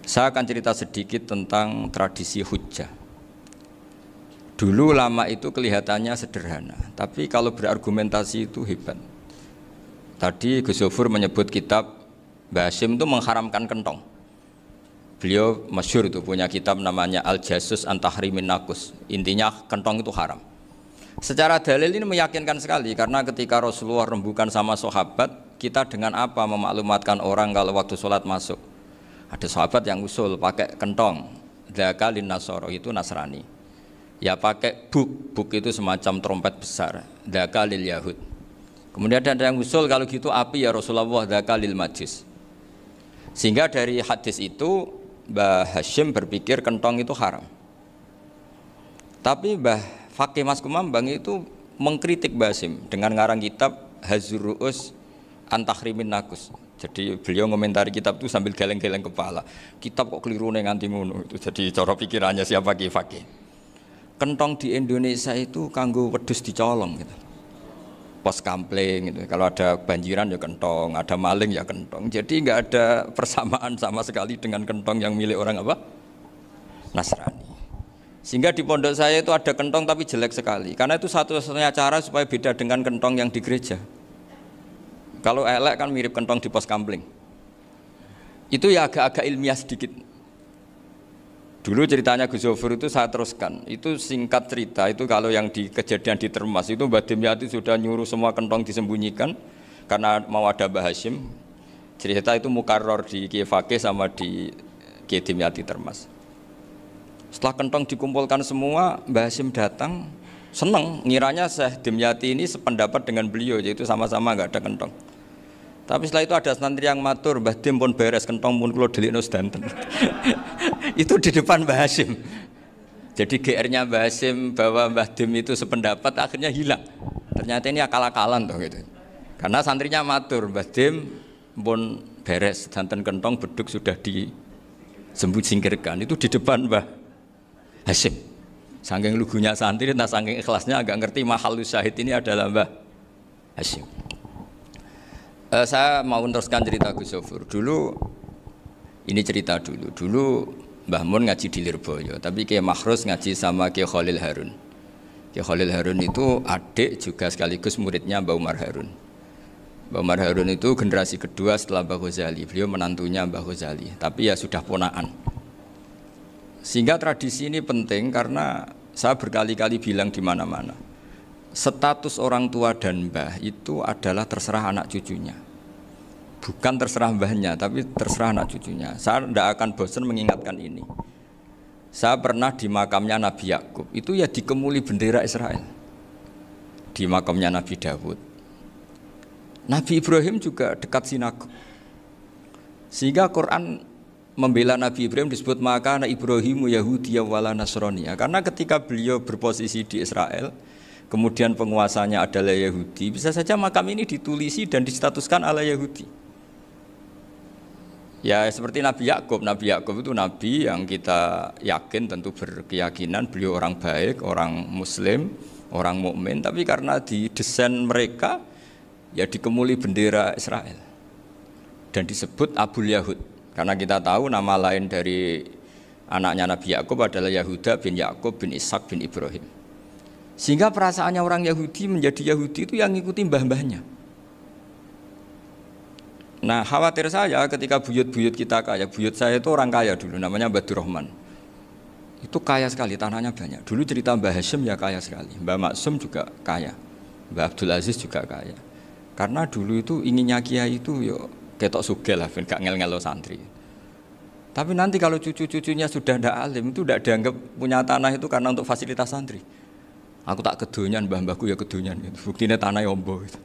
Saya akan cerita sedikit tentang tradisi hujjah. Dulu lama itu kelihatannya sederhana, tapi kalau berargumentasi itu hebat. Tadi Gus Zofur menyebut kitab Mbah Hasyim itu mengharamkan kentong. Beliau masyhur itu punya kitab namanya Al-Jasus an Tahrimin Nakus. Intinya kentong itu haram. Secara dalil ini meyakinkan sekali karena ketika Rasulullah rembukan sama sahabat, kita dengan apa memaklumatkan orang kalau waktu sholat masuk? Ada sahabat yang usul pakai kentong, dzaka lin nasara, itu Nasrani. Ya pakai buk itu semacam trompet besar, dzaka lil yahud. Kemudian ada yang usul kalau gitu api ya Rasulullah, dzaka lil majus. Sehingga dari hadis itu Mbah Hasyim berpikir kentong itu haram. Tapi Mbah Fakih Mas Kumambang itu mengkritik Mbah Hasyim dengan ngarang kitab Hazur Ru'us an Tahrimin Nakus. Jadi beliau ngomentari kitab itu sambil geleng-geleng kepala. Kitab kok keliru nganti ngono itu. Jadi cara pikirannya siapa Ki Fakih. Kentong di Indonesia itu kanggo wedhus dicolong gitu. Pos kampling gitu. Kalau ada banjiran ya kentong, ada maling ya kentong. Jadi enggak ada persamaan sama sekali dengan kentong yang milik orang apa? Nasrani. Sehingga di pondok saya itu ada kentong tapi jelek sekali. Karena itu satu-satunya cara supaya beda dengan kentong yang di gereja. Kalau elek kan mirip kentong di pos kampling. Itu ya agak-agak ilmiah sedikit. Dulu ceritanya Gus Zofur itu saya teruskan. Itu singkat cerita, itu kalau yang di kejadian di Termas itu Mbah Dimyati sudah nyuruh semua kentong disembunyikan karena mau ada Mbah Hasyim. Cerita itu mukarrar di Kiai Fakih sama di Kiai Dimyati Termas. Setelah kentong dikumpulkan semua, Mbah Hasyim datang, senang, ngiranya Syekh Dimyati ini sependapat dengan beliau, yaitu sama-sama enggak ada kentong. Tapi setelah itu ada santri yang matur, Mbah Dim pun beres kentong pun kula delikno sedanten. Itu di depan Mbah Hasyim. Jadi GR-nya Mbah Hasyim bahwa Mbah Dim itu sependapat akhirnya hilang. Ternyata ini akal-akalan toh gitu. Karena santrinya matur, Mbah Dim pun beres sedanten kentong beduk sudah disingkirkan. Itu di depan Mbah Hasyim. Saking lugunya santri, nah saking ikhlasnya agak ngerti mahalus syahid ini adalah Mbah Hasyim. Saya mau meneruskan cerita Gus Zofur. Dulu Mbah Mun ngaji di Lirboyo, tapi Kiai Makhrus ngaji sama Kiai Khalil Harun. Kiai Khalil Harun itu adik juga sekaligus muridnya Mbah Umar Harun. Mbah Umar Harun itu generasi kedua setelah Mbah Ghazali. Beliau menantunya Mbah Ghazali, tapi ya sudah ponaan. Sehingga tradisi ini penting karena saya berkali-kali bilang di mana-mana. Status orang tua dan mbah itu adalah terserah anak cucunya. Bukan terserah mbahnya, tapi terserah anak cucunya. Saya tidak akan bosan mengingatkan ini. Saya pernah di makamnya Nabi Yakub, itu ya dikemuli bendera Israel. Di makamnya Nabi Dawud. Nabi Ibrahim juga dekat sinagog. Sehingga Quran membela Nabi Ibrahim disebut maka anak Ibrahimu Yahudi wala Nasraniya. Karena ketika beliau berposisi di Israel, kemudian penguasanya adalah Yahudi, bisa saja makam ini ditulisi dan distatuskan ala Yahudi. Ya seperti Nabi Yakub. Nabi Yakub itu nabi yang kita yakin tentu berkeyakinan beliau orang baik, orang muslim, orang mukmin, tapi karena di desain mereka ya dikemuli bendera Israel. Dan disebut Abul Yahud. Karena kita tahu nama lain dari anaknya Nabi Yakub adalah Yahuda bin Yakub bin Ishak bin Ibrahim. Sehingga perasaannya orang Yahudi menjadi Yahudi itu yang ngikuti mbah-mbahnya. Nah khawatir saya ketika buyut-buyut kita kaya. Buyut saya itu orang kaya dulu, namanya Badur Rahman. Itu kaya sekali, tanahnya banyak. Dulu cerita Mbah Hasyim ya kaya sekali. Mbah Maksum juga kaya, Mbah Abdul Aziz juga kaya. Karena dulu itu inginnya kiai itu yo ketok sugih lah, gak ngel-ngelo santri. Tapi nanti kalau cucu-cucunya sudah ndak alim, itu ndak dianggap punya tanah itu karena untuk fasilitas santri. Aku tak kedonyan, mbah-mbahku ya kedonyan gitu. Buktinya tanah ombo gitu.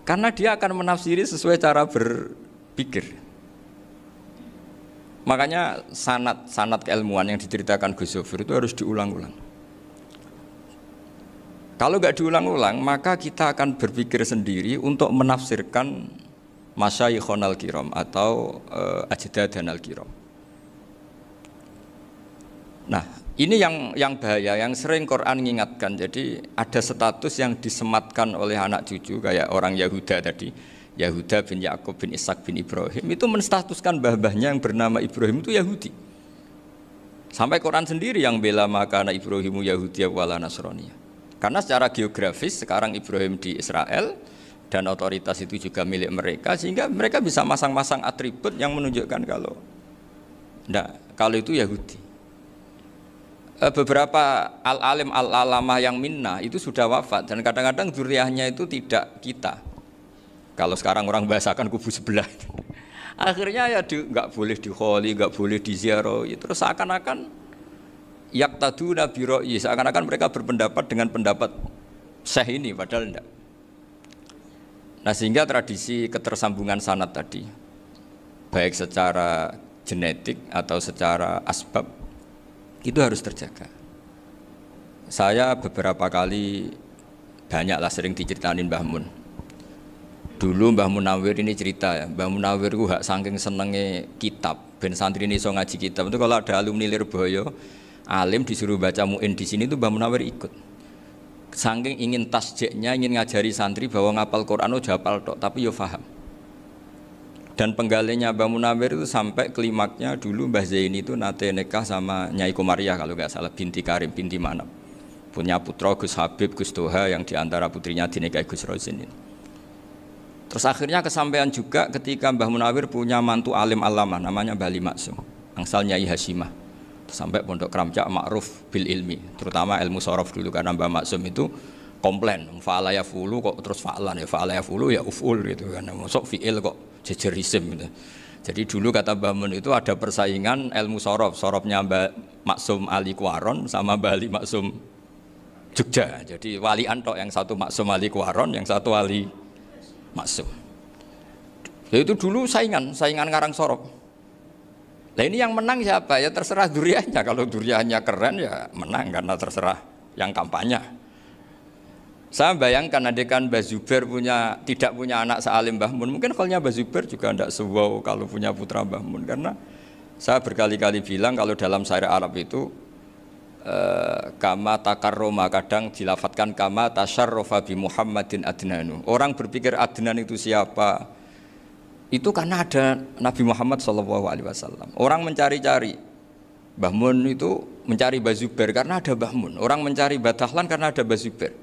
Karena dia akan menafsiri sesuai cara berpikir. Makanya sanad keilmuan yang diceritakan Gus Zofur itu harus diulang-ulang. Kalau enggak diulang-ulang, maka kita akan berpikir sendiri untuk menafsirkan masyayikhon al-kiram atau ajdadan al-kiram. Nah, ini yang bahaya, yang sering Quran mengingatkan. Jadi ada status yang disematkan oleh anak cucu kayak orang Yahuda tadi. Yahuda bin Yakub bin Ishak bin Ibrahim itu menstatuskan mbah-mbahnya yang bernama Ibrahim itu Yahudi. Sampai Quran sendiri yang bela maka anak Ibrahimu Yahudi wala Nasrani. Karena secara geografis sekarang Ibrahim di Israel dan otoritas itu juga milik mereka, sehingga mereka bisa masang-masang atribut yang menunjukkan kalau itu Yahudi. Beberapa al-alim al-alamah yang minnah itu sudah wafat dan kadang-kadang zuriyahnya itu tidak kita. Kalau sekarang orang bahasakan kubu sebelah. Akhirnya ya nggak boleh dikholi, nggak boleh diziarah. Terus seakan-akan yaktaduna bi ra'yi, seakan-akan mereka berpendapat dengan pendapat syekh ini, padahal enggak. Nah sehingga tradisi ketersambungan sanad tadi, baik secara genetik atau secara asbab, itu harus terjaga. Saya beberapa kali banyaklah sering diceritain Mbah Mun. Dulu Mbah Munawir ini cerita ya, Mbah Munawir itu saking senenge kitab, ben santri ini iso ngaji kitab. Itu kalau ada alumni Lirboyo, alim disuruh baca muin di sini itu Mbah Munawir ikut. Saking ingin tasjiknya, ingin ngajari santri bahwa ngapal Quran itu hafal tok, tapi yo paham. Dan penggalinya Mbah Munawir itu sampai klimaknya dulu Mbah Zaini itu nate nikah sama Nyai Komariah kalau nggak salah, binti Karim, binti Manap. Punya putra Gus Habib, Gus Toha yang diantara putrinya dinikahi Gus Rozin ini. Terus akhirnya kesampaian juga ketika Mbah Munawir punya mantu alim alamah namanya Mbah Ali Maksum, angsal Nyai Hasyimah. Sampai pondok Kramcak makruf bil ilmi, terutama ilmu sorof dulu karena Mbah Maksum itu komplain, fa'ala yafulu kok terus fa'lan ya, fa'ala yafulu ya uf'ul gitu kan, masuk fi'il kok jejer isim gitu. Jadi dulu kata Mbah Mun itu ada persaingan ilmu sorof, sorofnya Mbah Maksum Ali Kuaron sama Mbah Ali Maksum Jogja. Jadi wali antok, yang satu Maksum Ali Kuaron, yang satu Ali Maksum. Itu dulu saingan ngarang sorof. Nah ini yang menang siapa? Ya terserah duriannya. Kalau duriannya keren ya menang karena terserah yang kampanye. Saya bayangkan adekan Mbah Zubair tidak punya anak sealim Mbah Mun, mungkin kalau Mbah Zubair juga tidak sewow kalau punya putra Mbah Mun. Karena saya berkali-kali bilang kalau dalam syair Arab itu kama takarroma, kadang dilafatkan kama tasyarrofa bi Muhammadin adnanu. Orang berpikir Adnan itu siapa? Itu karena ada Nabi Muhammad SAW. Orang mencari-cari Mbah Mun itu mencari Mbah Zubair karena ada Mbah Mun. Orang mencari Mbah Dahlan karena ada Mbah Zubair.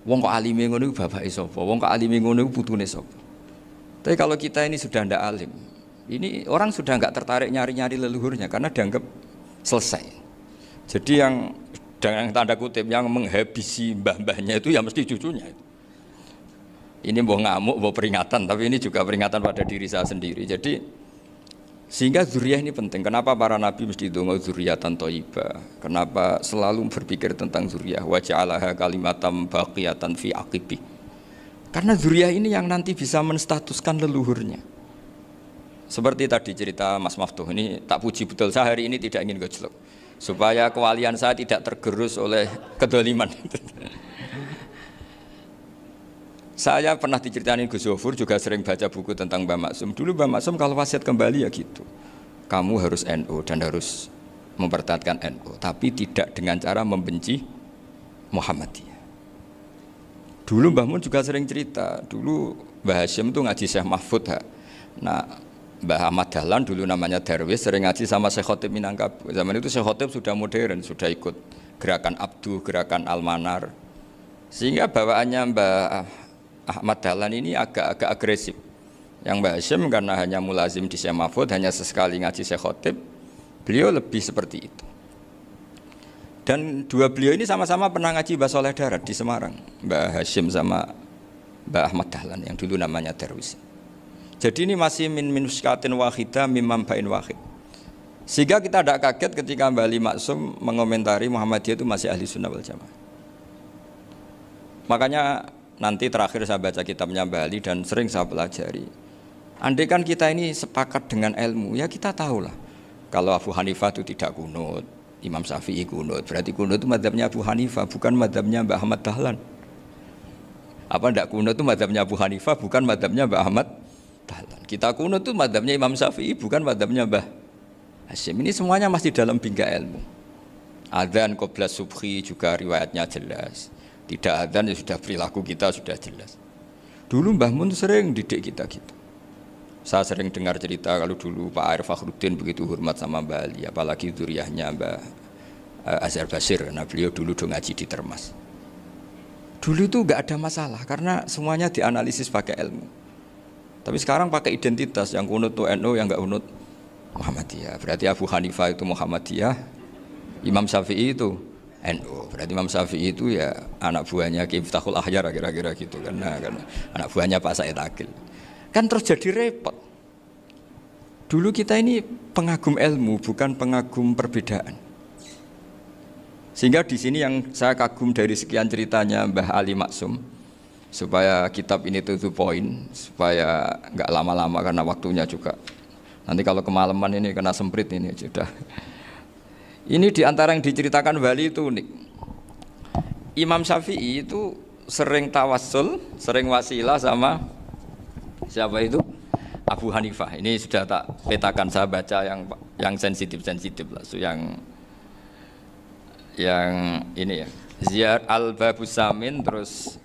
Wong kok alime ngono iku bapake sapa? Wong kok alime ngono iku putune sapa? Tapi kalau kita ini sudah ndak alim, ini orang sudah nggak tertarik nyari-nyari leluhurnya karena dianggap selesai. Jadi yang dengan tanda kutip yang menghabisi mbah-mbahnya itu ya mesti cucunya. Ini mau ngamuk, mau peringatan, tapi ini juga peringatan pada diri saya sendiri. Jadi sehingga zuriyah ini penting. Kenapa para nabi mesti donga zuriyatan thayyibah? Kenapa selalu berpikir tentang zuriyah? Wa ja'alaha kalimatam baqiyatan fi aqibi. Karena zuriyah ini yang nanti bisa menstatuskan leluhurnya. Seperti tadi cerita Mas Maftuh, ini tak puji betul, saya hari ini tidak ingin gojlok supaya kewalian saya tidak tergerus oleh kedoliman. Saya pernah diceritain Gus Zofur, juga sering baca buku tentang Mbah Maksum. Dulu Mbah Maksum kalau wasiat kembali ya gitu, kamu harus NU dan harus mempertahankan NU, tapi tidak dengan cara membenci Muhammadiyah. Dulu Mbah Mun juga sering cerita, dulu Mbah Hasyim itu ngaji Syekh Mahfud. Nah, Mbah Ahmad Dahlan dulu namanya Darwis, sering ngaji sama Syekh Khotib Minangkabau. Zaman itu Syekh Khotib sudah modern, sudah ikut gerakan Abdu, gerakan Almanar. Sehingga bawaannya Mbah Ahmad Dahlan ini agak agresif. Yang Mbah Hasyim karena hanya mulazim di Syekh Mahfud, hanya sesekali ngaji Syekh Khotib, beliau lebih seperti itu. Dan dua beliau ini sama-sama pernah ngaji Mbah Soleh Darat di Semarang, Mbah Hasyim sama Mbah Ahmad Dahlan yang dulu namanya Darwis. Jadi ini masih min minuskatin wahidah mimam bain wahid. Sehingga kita tidak kaget ketika Mbah Ali Maksum mengomentari Muhammadiyah itu masih ahli sunnah wal jamaah. Makanya nanti terakhir saya baca kitabnya Mbah Ali dan sering saya pelajari. Andai kan kita ini sepakat dengan ilmu, ya kita tahulah. Kalau Abu Hanifah itu tidak kunut, Imam Syafi'i kunut, berarti kunut itu mazhabnya Abu Hanifah, bukan mazhabnya Mbah Ahmad Dahlan. Apa tidak kunut itu mazhabnya Abu Hanifah, bukan mazhabnya Mbah Ahmad Dahlan. Kita kunut itu mazhabnya Imam Syafi'i, bukan mazhabnya Mbah Hasyim. Ini semuanya masih dalam bingkai ilmu. Adzan qobla subhi juga riwayatnya jelas. Tidak adzan ya sudah perilaku kita sudah jelas. Dulu Mbah Mun sering didik kita gitu. Saya sering dengar cerita kalau dulu Pak Arif Fakhruddin begitu hormat sama Mbah Ali, apalagi zuriyahnya Mbah Azhar Basir, karena beliau dulu do ngaji di Termas. Dulu itu nggak ada masalah karena semuanya dianalisis pakai ilmu. Tapi sekarang pakai identitas, yang kunut tuh NU, yang nggak kunut Muhammadiyah. Berarti Abu Hanifah itu Muhammadiyah, Imam Syafi'i itu NU. Berarti Imam Syafi'i itu ya anak buahnya Ki Miftahul Ahyar kira-kira gitu kan. Nah, kan anak buahnya Pak Said Akil. Kan terus jadi repot. Dulu kita ini pengagum ilmu, bukan pengagum perbedaan. Sehingga di sini yang saya kagum dari sekian ceritanya Mbah Ali Maksum, supaya kitab ini to the point, supaya nggak lama-lama karena waktunya juga. Nanti kalau kemalaman ini kena semprit ini sudah. Ini diantara yang diceritakan Bali itu unik. Imam Syafi'i itu sering tawassul, sering wasilah sama siapa itu? Abu Hanifah. Ini sudah tak petakan, saya baca yang sensitif lah, so yang ini ya. Ziyar al-Babus Samin, terus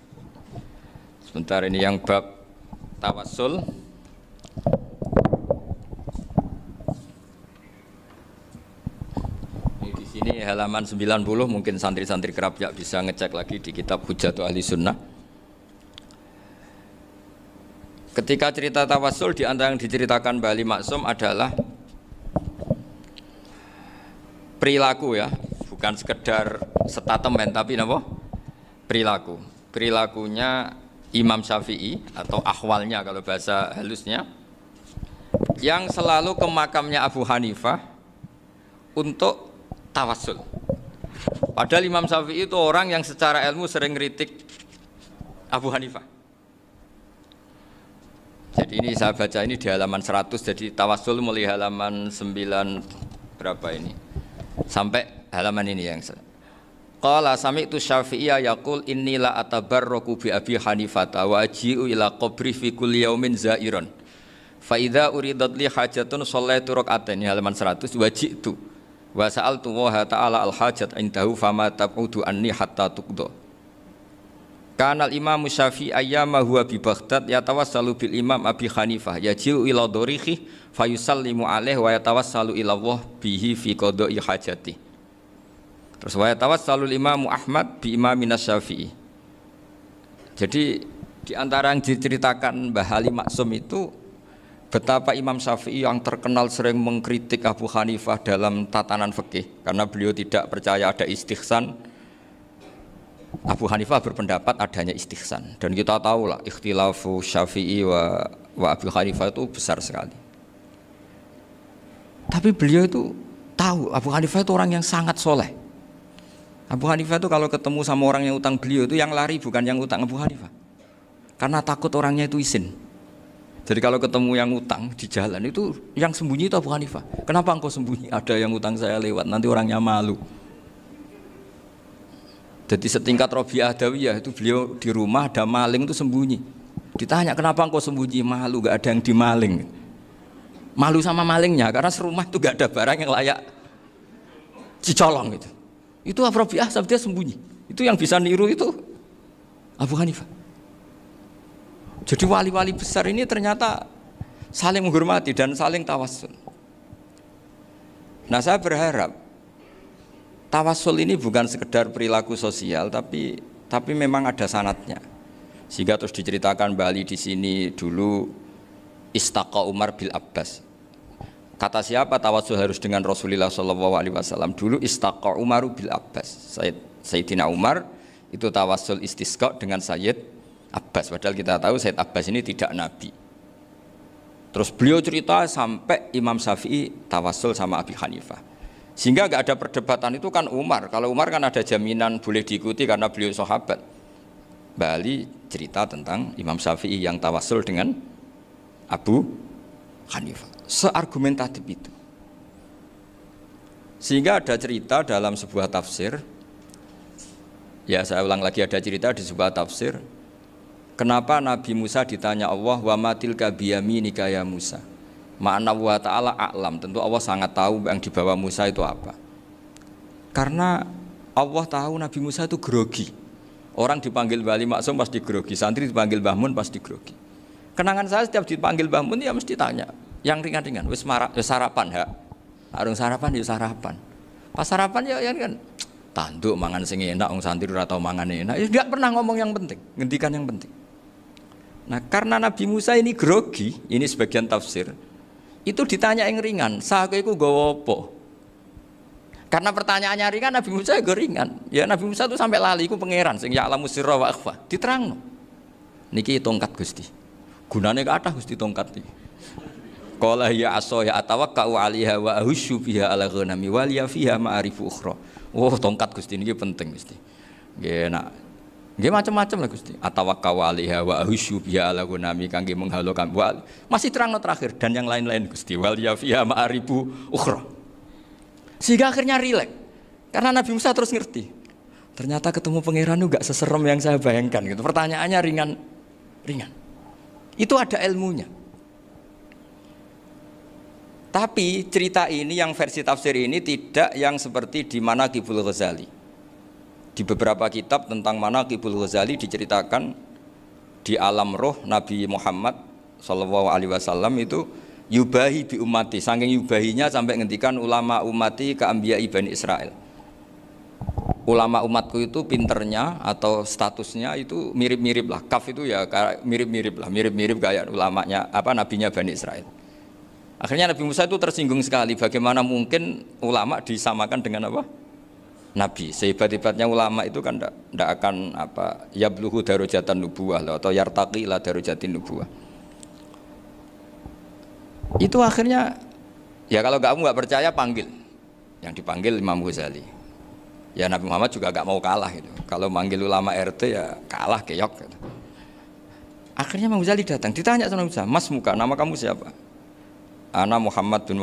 sebentar ini yang bab tawassul. Ini di sini halaman 90, mungkin santri-santri kerap ya bisa ngecek lagi di kitab Hujjatul Ahli Sunnah. Ketika cerita tawassul, di antara yang diceritakan Mbah Ali Maksum adalah perilaku ya, bukan sekedar statement tapi apa? Perilaku. Perilakunya Imam Syafi'i atau ahwalnya kalau bahasa halusnya, yang selalu ke makamnya Abu Hanifah untuk tawassul. Padahal Imam Syafi'i itu orang yang secara ilmu sering kritik Abu Hanifah. Jadi ini saya baca ini di halaman 100, jadi tawassul mulai halaman 9 berapa ini sampai halaman ini yang qala sami'tu Syafi'iyya yaqul inni la atabarraku bi Abi Hanifah wa aji'u ila qabri fi kulli yaumin zairan fa idza uridat li hajatun shallaitu rak'atain, halaman 100, waji'tu wa sa'altu wa ta'ala al hajat indahu fama tab'udu anni hatta tuqda. Kanal Imam Syafi'i ayyama huwa bi Baghdad yatawassalu bil Imam Abi Hanifah yaji'u ila dorihi fayusallimu alaihi wa yatawassalu ila Allah bihi fi qada'i hajati. Terus wa yatawassalu Imam Ahmad bi Imamina Syafi'i. Jadi di antara yang diceritakan Mbah Ali Maksum itu betapa Imam Syafi'i yang terkenal sering mengkritik Abu Hanifah dalam tatanan fikih karena beliau tidak percaya ada istihsan. Abu Hanifah berpendapat adanya istihsan, dan kita tahu lah ikhtilafu Syafi'i wa Abu Hanifah itu besar sekali. Tapi beliau itu tahu Abu Hanifah itu orang yang sangat soleh. Abu Hanifah itu kalau ketemu sama orang yang utang beliau itu yang lari bukan yang utang Abu Hanifah, karena takut orangnya itu izin. Jadi kalau ketemu yang utang di jalan itu yang sembunyi itu Abu Hanifah. Kenapa engkau sembunyi? Ada yang utang saya lewat, nanti orangnya malu. Jadi setingkat Robi'ah Adawiyah itu beliau di rumah ada maling itu sembunyi. Ditanya kenapa engkau sembunyi? Malu, gak ada yang dimaling. Malu sama malingnya karena serumah itu gak ada barang yang layak dicolong gitu. Itu Robi'ah dia sembunyi. Itu yang bisa niru itu Abu Hanifah. Jadi wali-wali besar ini ternyata saling menghormati dan saling tawassul. Nah saya berharap tawassul ini bukan sekedar perilaku sosial, tapi memang ada sanatnya. Sehingga terus diceritakan Bali di sini dulu istaqa Umar bil Abbas. Kata siapa tawassul harus dengan Rasulullah SAW? Dulu istaqa Umar bil Abbas. Sayyidina Umar itu tawassul istisqa dengan Sayyid Abbas. Padahal kita tahu Sayyid Abbas ini tidak nabi. Terus beliau cerita sampai Imam Syafi'i tawassul sama Abi Hanifah. Sehingga gak ada perdebatan itu kan Umar. Kalau Umar kan ada jaminan boleh diikuti karena beliau sahabat. Bali cerita tentang Imam Syafi'i yang tawassul dengan Abu Hanifah. Seargumentatif itu. Sehingga ada cerita dalam sebuah tafsir. Ya saya ulang lagi, ada cerita di sebuah tafsir. Kenapa Nabi Musa ditanya Allah, wa matilka biyaminika ya Musa? Ma'ana wa ta'ala a'lam, tentu Allah sangat tahu yang dibawa Musa itu apa. Karena Allah tahu Nabi Musa itu grogi. Orang dipanggil Wali Maksum pasti grogi, santri dipanggil Mbah Mun pasti grogi. Kenangan saya setiap dipanggil Mbah Mun ya mesti tanya, yang ringan-ringan, wis sarapan ya. Arung sarapan ya sarapan. Pas sarapan ya kan tanduk mangan sing enak, wong santri ora tau mangan enak. Ya enggak pernah ngomong yang penting, ngendikan yang penting. Nah, karena Nabi Musa ini grogi, ini sebagian tafsir. Itu ditanya yang ringan, "Sake iku nggawa apa?" Karena pertanyaannya ringan, Nabi Musa juga ringan. Ya Nabi Musa itu sampai lali, itu pangeran sing ya'lamu sirra wa akhfa. Diterangno. Niki tongkat Gusti. Gunane kathah Gusti tongkat iki. Qala ya asaya atawakkau 'alaiha wa ahusyu biha 'ala ghanami wa liya fiha ma'arifu ukhra. Oh, tongkat Gusti niki penting Gusti. Nggih nak. Nggih macam-macam lah Gusti. Atawakkau 'alaiha wa ahusyu biha 'ala ghanami kangge menghalokan. Masih terangno terakhir dan yang lain-lain Gusti. Wa liya fiha ma'arifu ukhra. Sehingga akhirnya rileks. Karena Nabi Musa terus ngerti. Ternyata ketemu pangeran itu gak seserem yang saya bayangkan gitu. Pertanyaannya ringan. Itu ada ilmunya. Tapi cerita ini yang versi tafsir ini tidak yang seperti di Manaqibul Ghazali. Di beberapa kitab tentang Manaqibul Ghazali diceritakan di alam roh Nabi Muhammad SAW itu yubahi bi ummati, saking yubahinya sampai ngendikan ulama ummati ke anbiya'i Bani Israel. Ulama umatku itu pinternya atau statusnya itu mirip-mirip lah. Kaf itu ya mirip-mirip lah, mirip-mirip kayak ulamanya nabinya Bani Israel. Akhirnya Nabi Musa itu tersinggung sekali, bagaimana mungkin ulama disamakan dengan apa? Nabi. Sehebat-hebatnya ulama itu kan tidak akan yabluhu darajatan nubuwah atau yartaqi ila darajatin nubuwah. Itu akhirnya ya kalau kamu nggak percaya panggil, yang dipanggil Imam Ghazali. Ya Nabi Muhammad juga nggak mau kalah gitu. Kalau manggil ulama RT ya kalah keok. Gitu. Akhirnya Imam Ghazali datang, ditanya sama Musa, "Mas muka, nama kamu siapa?" "Ana Muhammad bin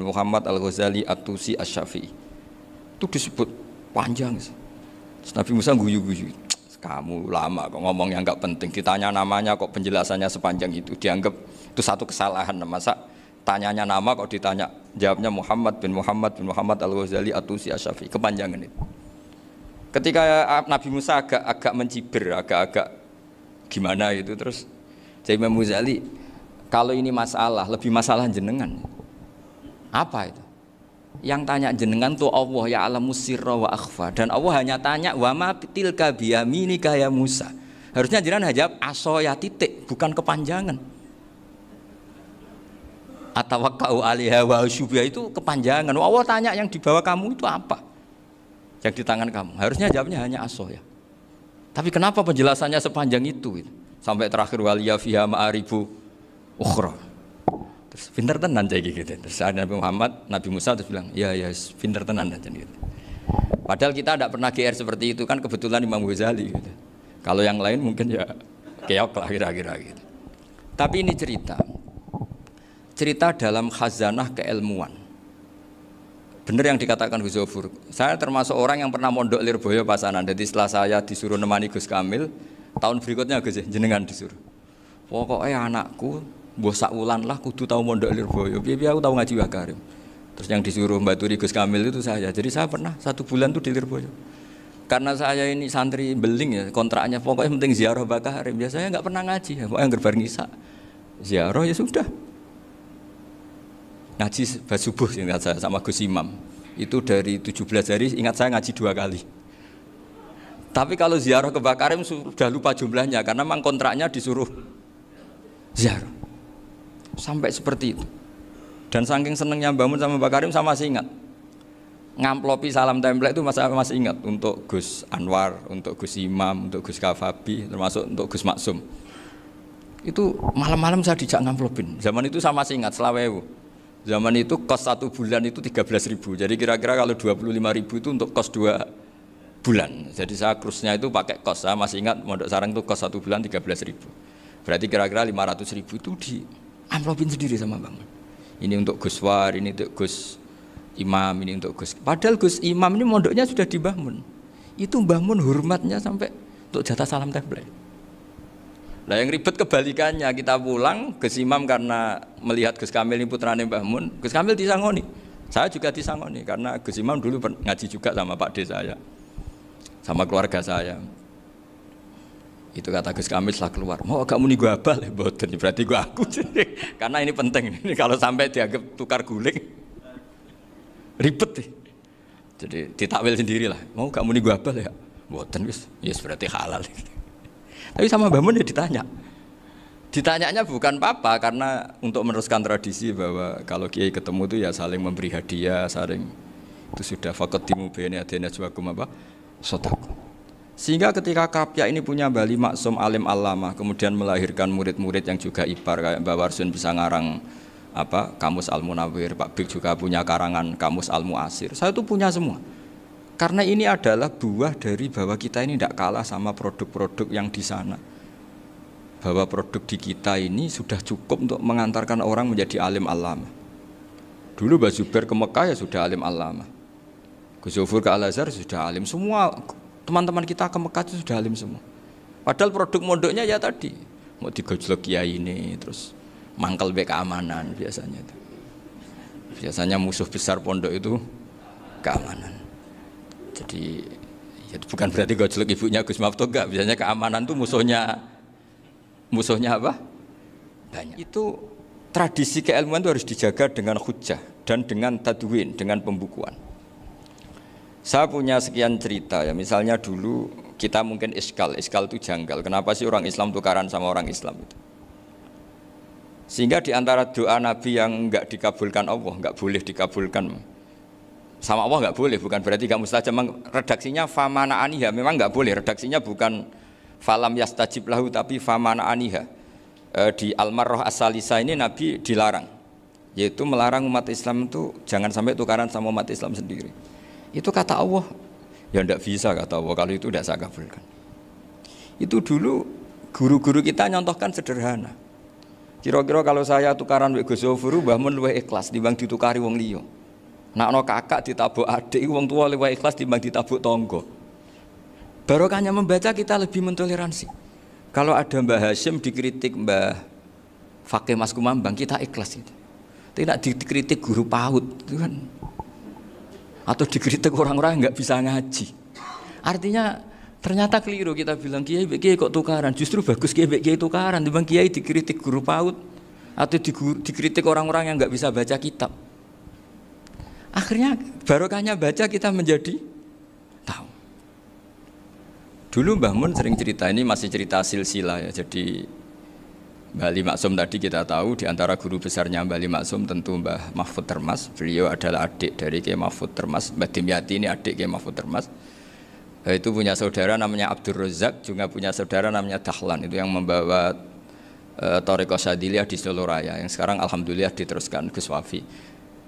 Muhammad Al-Ghazali At-Tusi Asy-Syafi'i." Itu disebut panjang. Terus Nabi Musa guyu-guyu. "Kamu lama kok ngomong yang nggak penting, ditanya namanya kok penjelasannya sepanjang itu, dianggap itu satu kesalahan. Masa tanyanya nama kok ditanya jawabnya Muhammad bin Muhammad Al-Ghazali At-Tusi Asy-Syafi'i, kepanjangan itu." Ketika Nabi Musa agak mencibir, agak gimana itu, terus jadi Imam Ghazali, "Kalau ini masalah, lebih masalah jenengan." "Apa itu?" "Yang tanya jenengan tuh Allah ya alamu sirra wa akhfa, dan Allah hanya tanya wa ma tilka biyaminika ya Musa." Harusnya jenengan jawab asoya titik, bukan kepanjangan. Atawakkau 'alaiha wa syubha itu kepanjangan. Allah tanya yang di bawah kamu itu apa? Yang di tangan kamu. Harusnya jawabnya hanya asoya. Tapi kenapa penjelasannya sepanjang itu? Sampai terakhir waliya fiha ma'aribu ukhra. Terus pinter tenan kayak gitu. Terus ada Nabi Musa terus bilang, "Ya pinter tenan aja gitu." Padahal kita tidak pernah GR seperti itu, kan kebetulan Imam Ghazali gitu. Kalau yang lain mungkin ya keok lah kira-kira gitu. Tapi ini cerita dalam khazanah keilmuan. Benar yang dikatakan Gus Zofur. Saya termasuk orang yang pernah mondok Lirboyo Pasanan. Jadi setelah saya disuruh nemani Gus Kamil, tahun berikutnya Gus jenengan disuruh. "Pokoknya anakku mbah sak wulan lah kudu tahu mondok Lirboyo. Piye aku tahu ngaji Mbah Karim." Terus yang disuruh mbaturi Gus Kamil itu saya. Jadi saya pernah 1 bulan tuh di Lirboyo. Karena saya ini santri beling ya, kontraknya pokoknya penting ziarah Mbah Karim. Biasanya enggak pernah ngaji, pokoknya gerbar ngisa. Ziarah ya sudah. Ngaji pas subuh ingat saya sama Gus Imam. Itu dari 17 hari ingat saya ngaji 2 kali. Tapi kalau ziarah ke Mbah Karim sudah lupa jumlahnya karena memang kontraknya disuruh ziarah. Sampai seperti itu. Dan saking senengnya bangun sama Mbah Karim saya masih ingat. Ngamplopi salam tempel itu masih ingat untuk Gus Anwar, untuk Gus Imam, untuk Gus Kafabi, termasuk untuk Gus Maksum. Itu malam-malam saya dijak ngamplopin. Zaman itu saya masih ingat selawewu. Zaman itu kos 1 bulan itu 13.000. Jadi kira-kira kalau 25.000 itu untuk kos 2 bulan. Jadi saya krusnya itu pakai kos. Saya masih ingat Mondok Sarang itu kos 1 bulan 13.000. Berarti kira-kira 500.000 itu di amplopin sendiri sama Bang. Ini untuk Gus War, ini untuk Gus Imam, ini untuk Gus. Padahal Gus Imam ini mondoknya sudah di Mbah Mun. Itu Mbah Mun hormatnya sampai untuk jatah salam tempel. Lah yang ribet kebalikannya, kita pulang Gus Imam karena melihat Gus Kamil ini putrane Mbah Mun, Gus Kamil disangoni. Saya juga disangoni karena Gus Imam dulu ngaji juga sama Pak D saya. Sama keluarga saya. Itu kata Gus Kamil setelah keluar, mau agak muni gua abal ya, boten berarti gua aku. Karena ini penting, ini kalau sampai dianggap tukar guling, ribet nih. Jadi ditakwil sendirilah, mau gak muni gua abal ya, boten wis, yes berarti halal. Tapi sama Mbah Mun ya ditanya. Ditanyanya bukan apa karena untuk meneruskan tradisi bahwa kalau kiai ketemu itu ya saling memberi hadiah, saling itu sudah faqaddimu baina yadayna najwakum apa? Shadaqah. Sehingga ketika Krapyak ini punya Bali Maksum alim alama, kemudian melahirkan murid-murid yang juga ibar kayak Mbak Warsun bisa ngarang apa Kamus Al Munawwir, Pak Bik juga punya karangan Kamus Al Muasir. Saya itu punya semua. Karena ini adalah buah dari bahwa kita ini tidak kalah sama produk-produk yang di sana. Bahwa produk di kita ini sudah cukup untuk mengantarkan orang menjadi alim alama. Dulu Mbak Zubair ke Mekah ya sudah alim alama. Gus Zufur ke Al Azhar sudah alim semua. Teman-teman kita ke Mekah itu sudah alim semua. Padahal produk mondoknya ya tadi mau digojlok kiai ini, terus mangkel be keamanan biasanya itu. Biasanya musuh besar pondok itu keamanan. Jadi ya bukan berarti gojlok ibunya Gus Maftuh enggak. Biasanya keamanan itu musuhnya apa? Banyak. Itu tradisi keilmuan itu harus dijaga dengan hujjah dan dengan tadwin, dengan pembukuan. Saya punya sekian cerita ya, misalnya dulu kita mungkin iskal itu janggal. Kenapa sih orang Islam tukaran sama orang Islam itu? Sehingga di antara doa Nabi yang enggak dikabulkan Allah, enggak boleh dikabulkan sama Allah enggak boleh, bukan berarti enggak mustajab. Redaksinya famana aniha, memang enggak boleh. Redaksinya bukan falam yastajib lahu tapi famana aniha. Di Al-Marrah As-Salisa ini Nabi dilarang, yaitu melarang umat Islam itu jangan sampai tukaran sama umat Islam sendiri. Itu kata Allah, ya tidak bisa kata Allah, kalau itu tidak saya kabulkan. Itu dulu guru-guru kita nyontohkan sederhana. Kira-kira kalau saya tukaran wek Gus Zofuru, Mbah Mun luwih ikhlas dibanding ditukari wong liya. Nek ana kakak ditabuk adik, wong tua luwih ikhlas dibanding ditabuk tangga. Barokahnya membaca kita lebih mentoleransi. Kalau ada Mbah Hashim dikritik Mbah Fakih Mas Kumambang, kita ikhlas itu. Tidak dikritik guru PAUD, itu kan. Atau dikritik orang-orang yang nggak bisa ngaji. Artinya ternyata keliru kita bilang kiai kok tukaran. Justru bagus kiai tukaran dibanding kiai dikritik guru PAUD atau dikritik orang-orang yang nggak bisa baca kitab. Akhirnya barokahnya baca kita menjadi tahu. Dulu Mbah Mun sering cerita, ini masih cerita silsilah ya. Jadi Mbah Ali Maksum tadi kita tahu di antara guru besarnya Mbah Ali Maksum tentu Mbah Mahfud Termas. Beliau adalah adik dari Kiai Mahfud Termas. Mbah Dimyati ini adik Kiai Mahfud Termas. Itu punya saudara namanya Abdul Razak, juga punya saudara namanya Dahlan. Itu yang membawa Thariqah Syadziliyah di Solo Raya, yang sekarang alhamdulillah diteruskan Gus Wafi.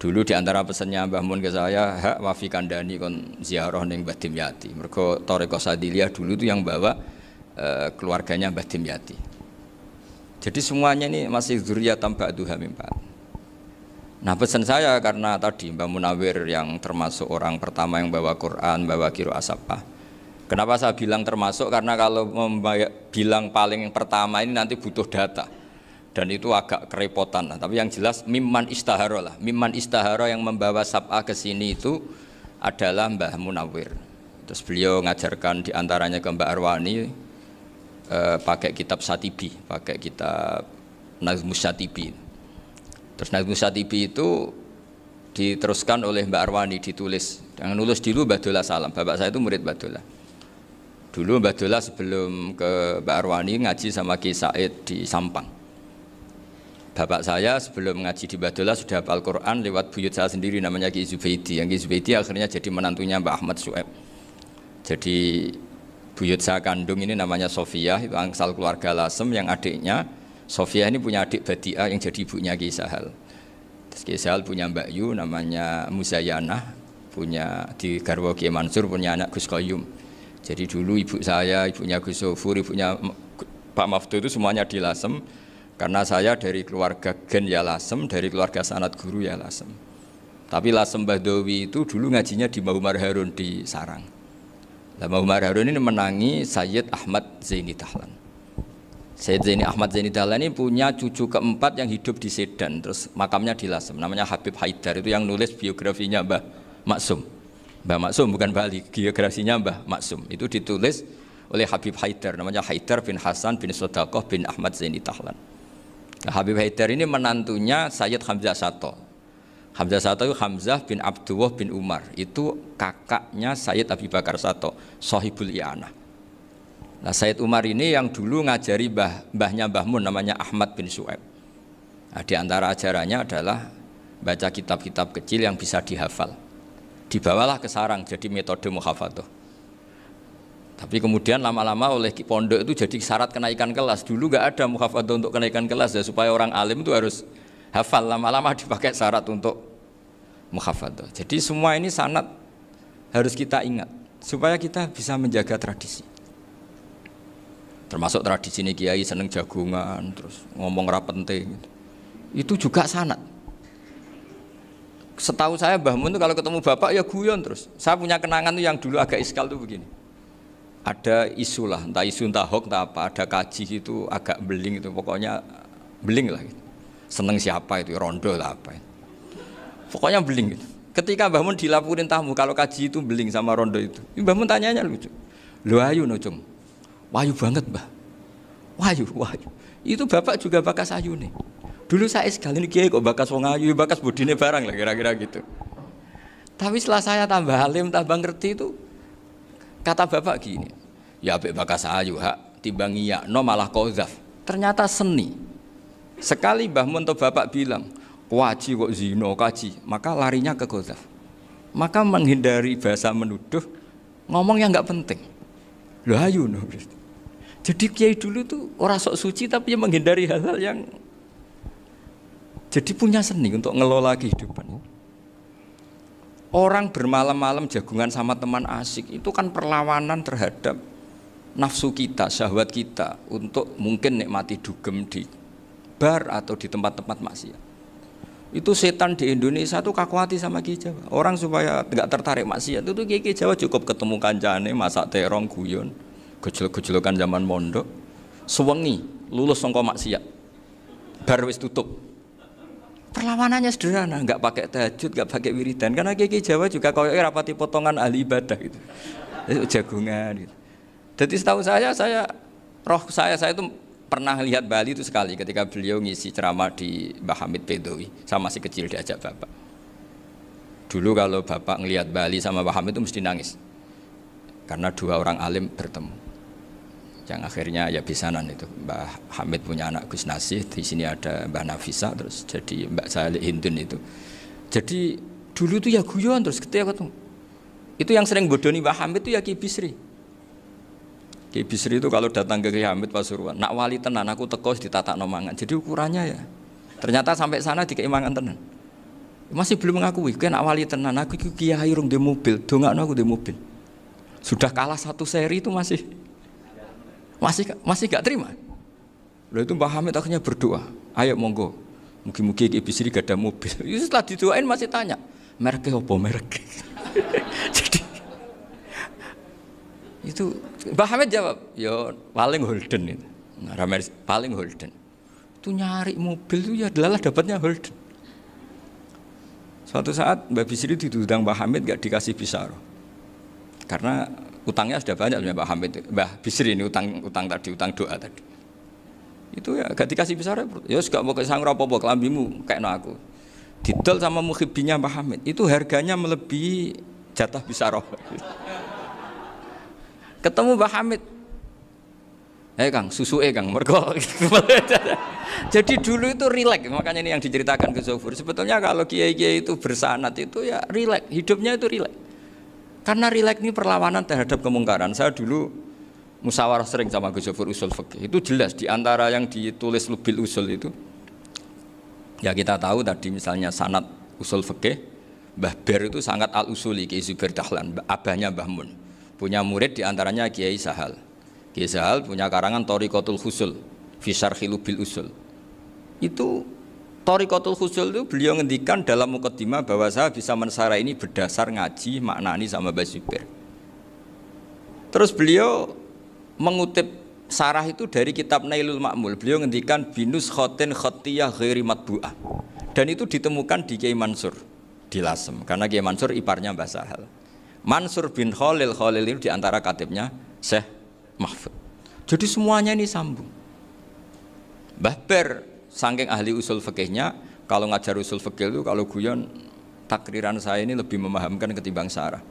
Dulu di antara pesannya Mbah Mun ke saya, hak Wafi kandani kon ziarah ning Mbah Dimyati. Mergo Thariqah Syadziliyah dulu itu yang bawa keluarganya Mbah Dimyati. Jadi semuanya ini masih dzurriyyatan ba'duha min ba'd. Nah pesan saya karena tadi Mbah Munawwir yang termasuk orang pertama yang bawa Quran, bawa qiraah sab'ah. Kenapa saya bilang termasuk? Karena kalau bilang paling yang pertama ini nanti butuh data. Dan itu agak kerepotan lah. Tapi yang jelas mimman istahara lah. Mimman istahara yang membawa sab'ah ke sini itu adalah Mbah Munawwir. Terus beliau ngajarkan diantaranya ke Mbak Arwani, pakai kitab Satibi, pakai kitab Nazmus Satibi. Terus Nazmus Satibi itu diteruskan oleh Mbak Arwani, ditulis. Yang nulis dulu Mbah Dola Salam. Bapak saya itu murid Mbah Dola. Dulu Mbah Dola sebelum ke Mbak Arwani ngaji sama Ki Said di Sampang. Bapak saya sebelum ngaji di Mbah Dola sudah hafal Quran lewat buyut saya sendiri namanya Ki Zubaidi. Yang Ki Zubaidi akhirnya jadi menantunya Mbah Ahmad Su'eb. Jadi buyut saya kandung ini namanya Sofia, itu angsal keluarga Lasem, yang adiknya Sofia ini punya adik Badiah yang jadi ibunya Ki Sahal. Terus Ki Sahal punya Mbak Yu namanya Muzayanah, punya di garwa Ki Mansur punya anak Gus Qayyum. Jadi dulu ibu saya, ibunya Gus Sofur, ibunya Pak Maftuh itu semuanya di Lasem. Karena saya dari keluarga Gen ya Lasem, dari keluarga sanad guru ya Lasem. Tapi Lasem Bahdawi itu dulu ngajinya di Mbah Umar Harun di Sarang. Mbah Umar Harun ini menangi Sayyid Ahmad Zaini Dahlan. Sayyid Zaini Ahmad Zaini Dahlan ini punya cucu keempat yang hidup di Sedan, terus makamnya di Lasem, namanya Habib Haidar, itu yang nulis biografinya Mbah Maksum. Mbah Maksum bukan Bali, biografinya Mbah Maksum. Itu ditulis oleh Habib Haidar, namanya Haidar bin Hasan bin Sodaqoh bin Ahmad Zaini Tahlan. Nah, Habib Haidar ini menantunya Sayyid Hamzah Sato. Hamzah Sato itu Hamzah bin Abdullah bin Umar, itu kakaknya Sayyid Abi Bakar Sato, Sohibul I'anah. Nah, Sayyid Umar ini yang dulu ngajari mbahnya Mbah Mun namanya Ahmad bin Su'aib. Nah, di antara ajarannya adalah baca kitab-kitab kecil yang bisa dihafal. Dibawalah ke sarang jadi metode muhafadzah. Tapi kemudian lama-lama oleh pondok itu jadi syarat kenaikan kelas. Dulu nggak ada muhafadzah untuk kenaikan kelas ya, supaya orang alim itu harus hafal. Lama-lama dipakai syarat untuk muhafadzah. Jadi semua ini sanad harus kita ingat supaya kita bisa menjaga tradisi. Termasuk tradisi ini kiai seneng jagungan, terus ngomong ra penting. Itu juga sanad. Setahu saya Mbah Mun itu kalau ketemu bapak ya guyon terus. Saya punya kenangan tuh yang dulu agak iskal tuh begini. Ada isu lah, entah isu entah hoax entah apa, ada kaji itu agak beling itu, pokoknya beling lah gitu. Seneng siapa itu, rondo lah apa. Pokoknya beling gitu. Ketika Mbah Mun dilaporin tamu kalau kaji itu beling sama rondo itu. Mbah Mun tanyanya lucu. Lho ayu no cung. Wahyu banget Mbah. Wahyu. Itu bapak juga bakas ayu nih. Dulu saya sekali ini kiai kok bakas wong ayu, bakas budine barang lah kira-kira gitu. Tapi setelah saya tambah alim, tambah ngerti itu, kata bapak gini, ya abek bakas ayu hak, timbang iya, no malah qadzaf. Ternyata seni. Sekali Mbah Mun atau bapak bilang, kaji kok zino, kaji, maka larinya ke qadzaf. Maka menghindari bahasa menuduh, ngomong yang nggak penting. Loh ayu no. Jadi kiai dulu tuh orang sok suci tapi menghindari hal-hal yang jadi punya seni untuk ngelola kehidupan. Orang bermalam-malam jagungan sama teman asik itu kan perlawanan terhadap nafsu kita, syahwat kita untuk mungkin nikmati dugem di bar atau di tempat-tempat maksiat. Itu setan di Indonesia tuh kakuati sama Ki Jawa. Orang supaya nggak tertarik maksiat itu Ki Jawa cukup ketemu kancane masak terong guyon, gejolok-gejolokan zaman mondok, sewengi lulus sangka maksiat. Bar wis tutup. Perlawanannya sederhana, nggak pakai tahajud, nggak pakai wiridan, karena Ki Jawa juga koyoknya rapati potongan ahli ibadah gitu, itu jagungan gitu. Jadi setahu saya itu pernah lihat Bali itu sekali ketika beliau ngisi ceramah di Mbah Hamid Bedowi, saya masih kecil diajak bapak. Dulu kalau bapak ngelihat Bali sama Mbah Hamid itu mesti nangis, karena dua orang alim bertemu. Yang akhirnya ya bisanan itu Mbah Hamid punya anak Gus Nasih, di sini ada Mbah Nafisa, terus jadi Mbak Salih Hindun itu. Jadi dulu tuh ya guyon terus ketika ketemu. Itu yang sering bodoni Mbah Hamid itu ya Ki Bisri. Ki Bisri itu kalau datang ke Ki Hamid Pasuruan, nak wali tenan aku teko ditatakno mangan. Jadi ukurannya ya. Ternyata sampai sana dikei mangan tenan. Masih belum mengakui, kan nak wali tenan aku iki kiai rung di mobil, dongakno aku di mobil. Sudah kalah satu seri itu masih gak terima. Lalu itu Mbah Hamid akhirnya berdoa, ayo monggo, mugi-mugi Ki Bisri gak ada mobil. Itu setelah didoain masih tanya, mereknya apa merek? Jadi itu Mbah Hamid jawab, ya paling Holden itu, paling Holden. Itu nyari mobil itu ya adalah dapatnya Holden. Suatu saat Mbah Bisri diundang Mbah Hamid gak dikasih bisaroh, karena utangnya sudah banyak Mbah Hamid, Mbah Bisri ini utang tadi, utang doa tadi. Itu ya gak dikasih besar ya gak mau kesang apa-apa kelambimu kayak aku. Didol sama muhibbinya Mbah Hamid, itu harganya melebihi jatah bisaroh. Ketemu Mbah Hamid, Kang, susu Kang, mergo. Jadi dulu itu rileks, makanya ini yang diceritakan ke Zofur. Sebetulnya kalau kiai-kiai itu bersanad itu ya rileks, hidupnya itu rileks. Karena rileks ini perlawanan terhadap kemungkaran. Saya dulu musyawarah sering sama Gus Zofur usul fikih. Itu jelas di antara yang ditulis Lubil Usul itu. Ya kita tahu tadi misalnya sanad usul fikih, Mbah Ber itu sangat al-usuli Kiai Zubair Dahlan, abahnya Mbah Mun. Punya murid di antaranya Kiai Sahal. Kiai Sahal punya karangan Thariqatul Husul fi Syarhi Lubil Usul. Itu Thariqatul Husul itu beliau ngendikan dalam mukaddimah bahwa saya bisa mensarah ini berdasar ngaji maknani sama Mbah Zubair. Terus beliau mengutip sarah itu dari kitab Nailul Ma'mul. Beliau ngendikan binus khotin khotiyah ghairi matbu'ah. Dan itu ditemukan di Kiai Mansur di Lasem, karena Kiai Mansur iparnya Mbah Sahal. Mansur bin Khalil itu diantara katibnya Syekh mahfud. Jadi semuanya ini sambung. Mbah Ber saking ahli usul fikihnya, kalau ngajar usul fikih itu kalau guyon takriran saya ini lebih memahamkan ketimbang Sarah.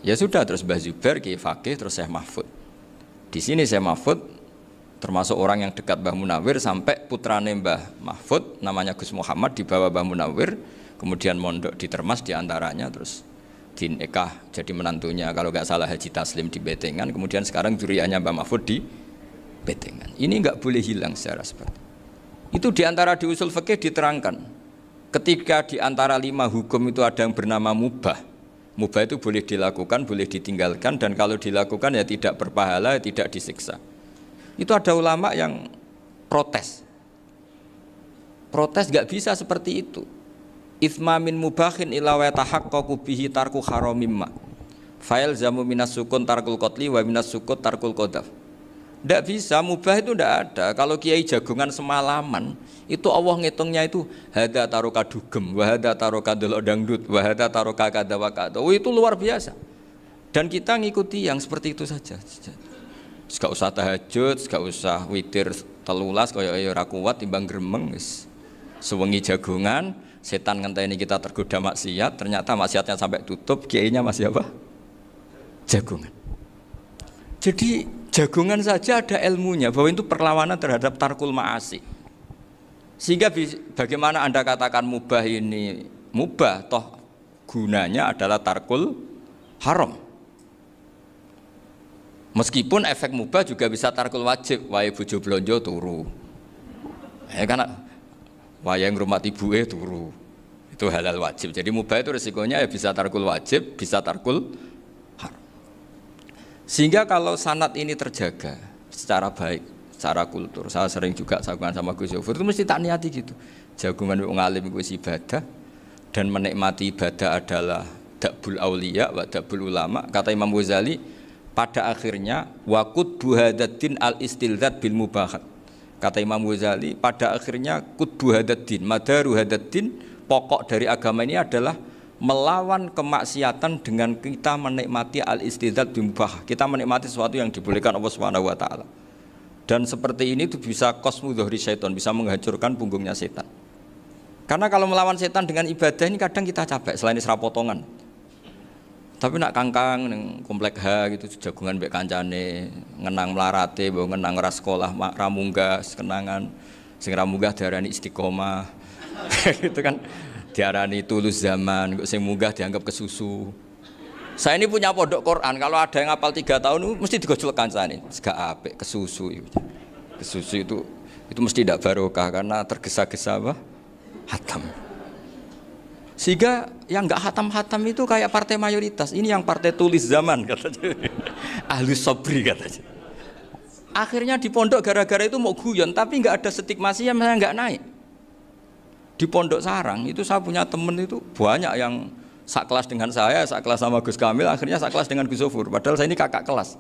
Ya sudah, terus Mbah Zubair Kiai Fakih, terus Syekh Mahfud. Di sini Syekh Mahfud termasuk orang yang dekat Mbah Munawir, sampai putrane Mbah Mahfud namanya Gus Muhammad dibawa Mbah Munawir, kemudian mondok di Termas diantaranya, terus dinikah jadi menantunya kalau nggak salah Haji Taslim di Betengan, kemudian sekarang juriannya Mbah Mahfud di Betengan. Ini nggak boleh hilang secara seperti itu. Diantara di usul fikih diterangkan, ketika diantara 5 hukum itu ada yang bernama mubah. Mubah itu boleh dilakukan, boleh ditinggalkan, dan kalau dilakukan ya tidak berpahala, tidak disiksa. Itu ada ulama yang protes. Protes nggak bisa seperti itu. Itsma min mubahin ila wa tahaqqaqu bihi tarku haramimma. Fa'il zamu minas sukun tarkul qatli wa minas sukut tarkul qadaf. Tidak bisa, mubah itu tidak ada. Kalau kiai jagongan semalaman, itu Allah ngitungnya itu hada taroka dugem, wahada taroka delok dangdut, wahada taroka kada wakada. Oh, itu luar biasa. Dan kita ngikuti yang seperti itu saja. Gak usah tahajud, gak usah witir telulas, kaya ora kuat timbang gremeng. Sewengi jagongan, setan ngenteni kita tergoda maksiat, ternyata maksiatnya sampai tutup, kiainya masih apa? Jagongan. Jadi jagongan saja ada ilmunya bahwa itu perlawanan terhadap tarkul ma'asi. Sehingga bagaimana Anda katakan mubah ini mubah, toh gunanya adalah tarkul haram. Meskipun efek mubah juga bisa tarkul wajib, wae bojo blonjo turu. Ya kan, wae ngrumat ibuke turu. Itu halal wajib. Jadi mubah itu resikonya ya bisa tarkul wajib, bisa tarkul haram. Sehingga kalau sanad ini terjaga secara baik, secara kultur, saya sering juga sakuan sama Gus Yofur, itu mesti tak niati gitu. Jagungan wong alim kuwi ibadah, dan menikmati ibadah adalah dakbul auliya wa dakbul ulama. Kata Imam Ghazali, pada akhirnya waqud buhadatin al istilzat bil mubahat. Kata Imam Ghazali, pada akhirnya qutbu hadatin, madaru hadatin, pokok dari agama ini adalah melawan kemaksiatan dengan kita menikmati al-istidzat bimubah. Kita menikmati sesuatu yang dibolehkan Allah Subhanahu wa taala. Dan seperti ini itu bisa qasmu dhuhri syaitan, bisa menghancurkan punggungnya setan. Karena kalau melawan setan dengan ibadah ini kadang kita capek selain isra potongan. Tapi nak kangkang ning komplek H gitu jagungan mbek kancane, ngenang mlarate, mbok ngenang ora sekolah, ra munggah kenangan. Sing ra munggah diarani istiqomah. Gitu kan. Diarani tulus zaman, kok sing munggah dianggap kesusu. Saya ini punya pondok Quran, kalau ada yang hafal 3 tahun mesti digojol kancane. Gak apik kesusu itu. Kesusu itu mesti tidak barokah karena tergesa-gesa apa? Hatam. Sehingga yang enggak hatam-hatam itu kayak partai mayoritas. Ini yang partai tulis zaman katanya. Ahlus sabri katanya. Akhirnya di pondok gara-gara itu mau guyon, tapi enggak ada stigmasi yang enggak naik. Di Pondok Sarang itu saya punya temen itu banyak yang sak kelas dengan saya, sak kelas sama Gus Kamil, akhirnya sak kelas dengan Gus Sofur. Padahal saya ini kakak kelas.